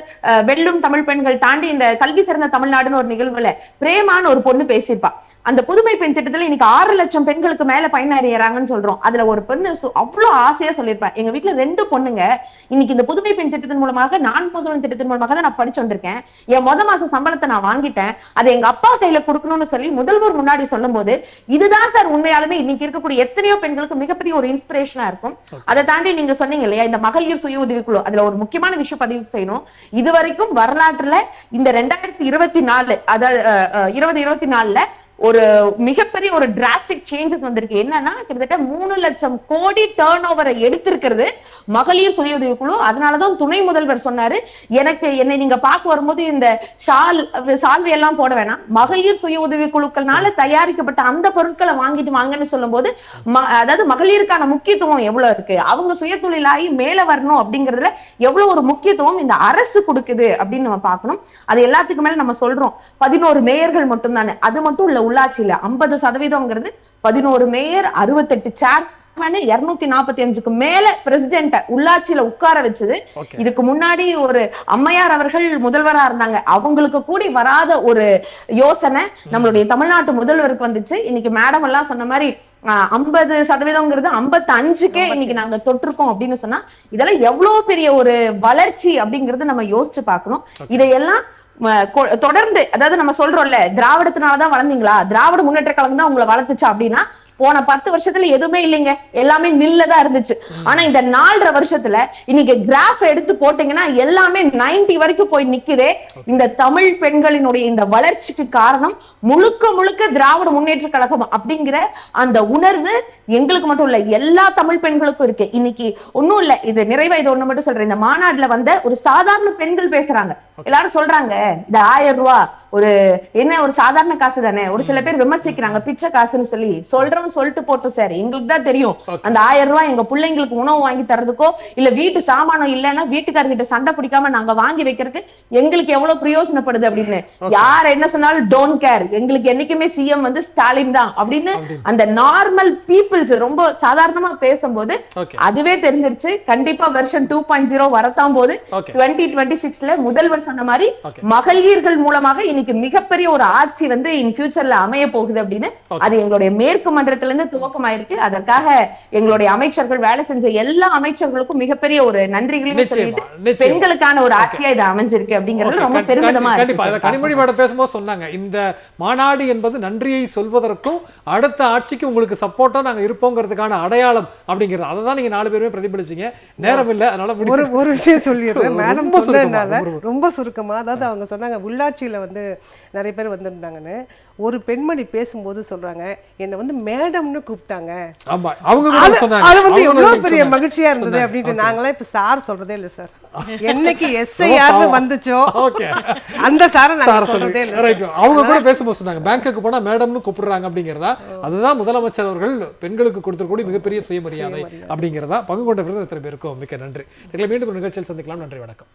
வெல்லும் தமிழ் பெண்கள் தாண்டி இந்த கல்வி சிறந்த தமிழ்நாடுன்னு ஒரு நிகழ்வுல பிரேமான்னு ஒரு பொண்ணு பேசியிருப்பா. அந்த புதுமை பெண் திட்டத்துல இன்னைக்கு 6 லட்சம் பெண்களுக்கு மேல பயனடைறாங்கன்னு சொல்றோம். அதுல ஒரு பெண்ணு அவ்வளவு ஆசையா சொல்லியிருப்பேன், எங்க வீட்டுல 2 பொண்ணுங்க இன்னைக்கு இந்த புதுமை பெண் திட்டத்தின் மூலமாக, நான் முதல்வன் திட்டத்தின் மூலமாக தான் நான் படிச்சு வந்திருக்கேன். என் மாச சம்பளத்தை நான் வாங்கிட்டேன், அதை எங்க அப்பா கையில கொடுக்கணும்னு சொல்லி முதல்வர் முன்னாடி சொல்லும் போது இதுதான் சார் உண்மையாலுமே இன்னைக்கு இருக்கக்கூடிய எத்தனையோ பெண்களுக்கு மிகப்பெரிய ஒரு இன்ஸ்பிரேஷனா இருக்கும். அதை தாண்டி நீங்க சொன்னீங்க இல்லையா இந்த மகளிர் சுய உதவிக்குழு, அதுல ஒரு முக்கியமான விஷயம் பதிவு செய்யணும். இதுவரைக்கும் வரலாற்றுல இந்த 2024 அதாவது 2024ல ஒரு மிகப்பெரிய ஒரு டிராஸ்டிக் சேஞ்சஸ் வந்திருக்கு. என்னன்னா கிட்டத்தட்ட 3 லட்சம் கோடி டர்ன் ஓவரை எடுத்திருக்கிறது மகளிர் சுய உதவி குழு. அதனாலதான் துணை முதல்வர் சொன்னாரு, என்னை நீங்க பார்க்க வரும்போது இந்த சால்வை எல்லாம் போட வேணாம், மகளிர் சுய உதவி குழுக்கள்னால தயாரிக்கப்பட்ட அந்த பொருட்களை வாங்கிட்டு வாங்கன்னு சொல்லும் போது, அதாவது மகளிருக்கான முக்கியத்துவம் எவ்வளவு இருக்கு, அவங்க சுய தொழிலாகி மேல வரணும் அப்படிங்கிறதுல எவ்வளவு ஒரு முக்கியத்துவம் இந்த அரசு கொடுக்குது அப்படின்னு நம்ம பார்க்கணும். அது எல்லாத்துக்கு மேல நம்ம சொல்றோம் 11 மேயர்கள் மட்டும் தானே, அது மட்டும் இல்ல உள்ளாட்சியில 50% 11 மேயர், 68 சேர், 245க்கு மேல பிரசிடென்ட் உள்ளாட்சியில உட்கார வச்சது. இதுக்கு முன்னாடி ஒரு அம்மையார் அவர்கள் முதல்வரா இருந்தாங்க, அவங்களுக்கு கூடி வராத ஒரு யோசனை நம்மளுடைய தமிழ்நாட்டு முதல்வருக்கு வந்துச்சு. இன்னைக்கு மேடம் எல்லாம் சொன்ன மாதிரி 50% 55க்கே இன்னைக்கு நாங்க தொட்டிருக்கோம் அப்படின்னு சொன்னா இதெல்லாம் எவ்வளவு பெரிய ஒரு வளர்ச்சி அப்படிங்கறது நம்ம யோசிச்சு பார்க்கணும். இதையெல்லாம் தொடர்ந்து, அதாவது நம்ம சொல்றோம்ல திராவிடத்தினாலதான் வளர்ந்தீங்களா, திராவிட முன்னேற்ற கழகம் தான் உங்களை வளர்த்துச்சா அப்படின்னா போன 10 வருஷத்துல எதுவுமே இல்லைங்க, எல்லாமே நில்லதான் இருந்துச்சு. ஆனா இந்த 4.5 வருஷத்துல இன்னைக்கு கிராஃப் எடுத்து போட்டீங்கன்னா எல்லாமே 90 வரைக்கும் போய் நிக்குதே. இந்த தமிழ் பெண்களினுடைய இந்த வளர்ச்சிக்கு காரணம் முழுக்க முழுக்க திராவிட முன்னேற்ற கழகம் அப்படிங்கிற அந்த உணர்வு எங்களுக்கு மட்டும் இல்ல, எல்லா தமிழ் பெண்களுக்கும் இருக்கு. இன்னைக்கு ஒண்ணும் இல்ல, இது நிறைவா இது ஒண்ணு மட்டும் சொல்றேன். இந்த மாநாட்டுல வந்த ஒரு சாதாரண பெண்கள் பேசுறாங்க, எல்லாரும் சொல்றாங்க இந்த 1000 ரூபாய் ஒரு என்ன ஒரு சாதாரண காசு தானே. ஒரு சில பேர் விமர்சிக்கிறாங்க பிச்சை காசுன்னு சொல்லி. சொல்றவங்க சொல்லிட்டு போட்டோம் சார், எங்களுக்கு தான் தெரியும் அந்த 1000 ரூபாய் எங்க பிள்ளைங்களுக்கு உணவு வாங்கி தரதுக்கோ இல்ல வீட்டு சாமானம் இல்லைன்னா வீட்டுக்காரர்கிட்ட சண்டை பிடிக்காம நாங்க வாங்கி வைக்கிறதுக்கு எங்களுக்கு எவ்வளவு பிரயோஜனப்படுது அப்படின்னு. யார் என்ன சொன்னாலும் டோன்ட் கேர், எங்களுக்கு என்னைக்குமே சிஎம் வந்து ஸ்டாலின் தான் அப்படின்னு அந்த நார்மல் பீப்புள்ஸ் ரொம்ப சாதாரணமா பேசும்போது அதுவே தெரிஞ்சிருச்சு. கண்டிப்பா வெர்ஷன் 2.0 வரத்தான் போது 2026ல முதல்வர் சொன்ன மாதிரி மகளிர்கள் மூலமாக இன்னைக்கு மிகப்பெரிய ஒரு ஆட்சி வந்து இன் ஃபியூச்சர்ல அமைய போகுது அப்படின்னு அது எங்களுடைய மேற்கு மன்றத்துல இருந்து துவக்கமாயிருக்கு. அதற்காக எங்களுடைய அமைச்சர்கள் வேலை செஞ்ச எல்லா அமைச்சர்களுக்கும் மிகப்பெரிய ஒரு நன்றிகளையும் சொல்லிட்டு பெண்களுக்கான ஒரு ஆட்சியா இது அமைஞ்சிருக்கு அப்படிங்கிறது ரொம்ப பெருமிதமா இருக்கு. கனிமொழி மேடம் பேசும்போது சொன்னாங்க, இந்த மாநாடு என்பது நன்றியை சொல்வதற்கும் அடுத்த ஆட்சிக்கு உங்களுக்கு சப்போர்ட்டா நாங்க இருப்போங்கிறதுக்கான அடையாளம் அப்படிங்கிறது. அதை தான் நீங்க 4 பேருமே பிரதிபலிச்சீங்க. நேரம் இல்ல, அதனால ஒரு விஷயம் சொல்லிடுறேன் மேடம் சொன்னதுனால ரொம்ப சுருக்கமா. அதாவது அவங்க சொன்னாங்க உள்ளாட்சியில வந்து நிறைய பேர் வந்திருந்தாங்கன்னு. ஒரு பெண்மணி பேசும்போது சொல்றாங்க, என்ன வந்து மேடம்னு கூப்பிட்டாங்க. ஆமா, அவங்க கூட சொன்னாங்க. அது வந்து எவ்வளவு பெரிய மகிழ்ச்சியா இருந்தது அப்படின்ட்டு. நாங்களே இப்ப சார் சொல்றதே இல்ல சார். என்னைக்கு எஸ்ஐஆர் வந்துச்சோ அந்த சாரை நாங்க சொல்றதே இல்ல. ரைட், அவங்க கூட பேசும்போது சொன்னாங்க பேங்க்குக்கு போனா மேடம்னு கூப்பிடுறாங்க அப்படிங்கறதா. அதுதான் முதலமைச்சர் அவர்கள் பெண்களுக்கு கொடுத்திருக்கக்கூடிய மிகப்பெரிய சுயமரியாதை அப்படிங்கறதா. பங்கு கொண்ட விருது எத்தனை பேருக்கும் மிக்க நன்றி. மீண்டும் ஒரு நிகழ்ச்சியில் சந்திக்கலாம். நன்றி, வணக்கம்.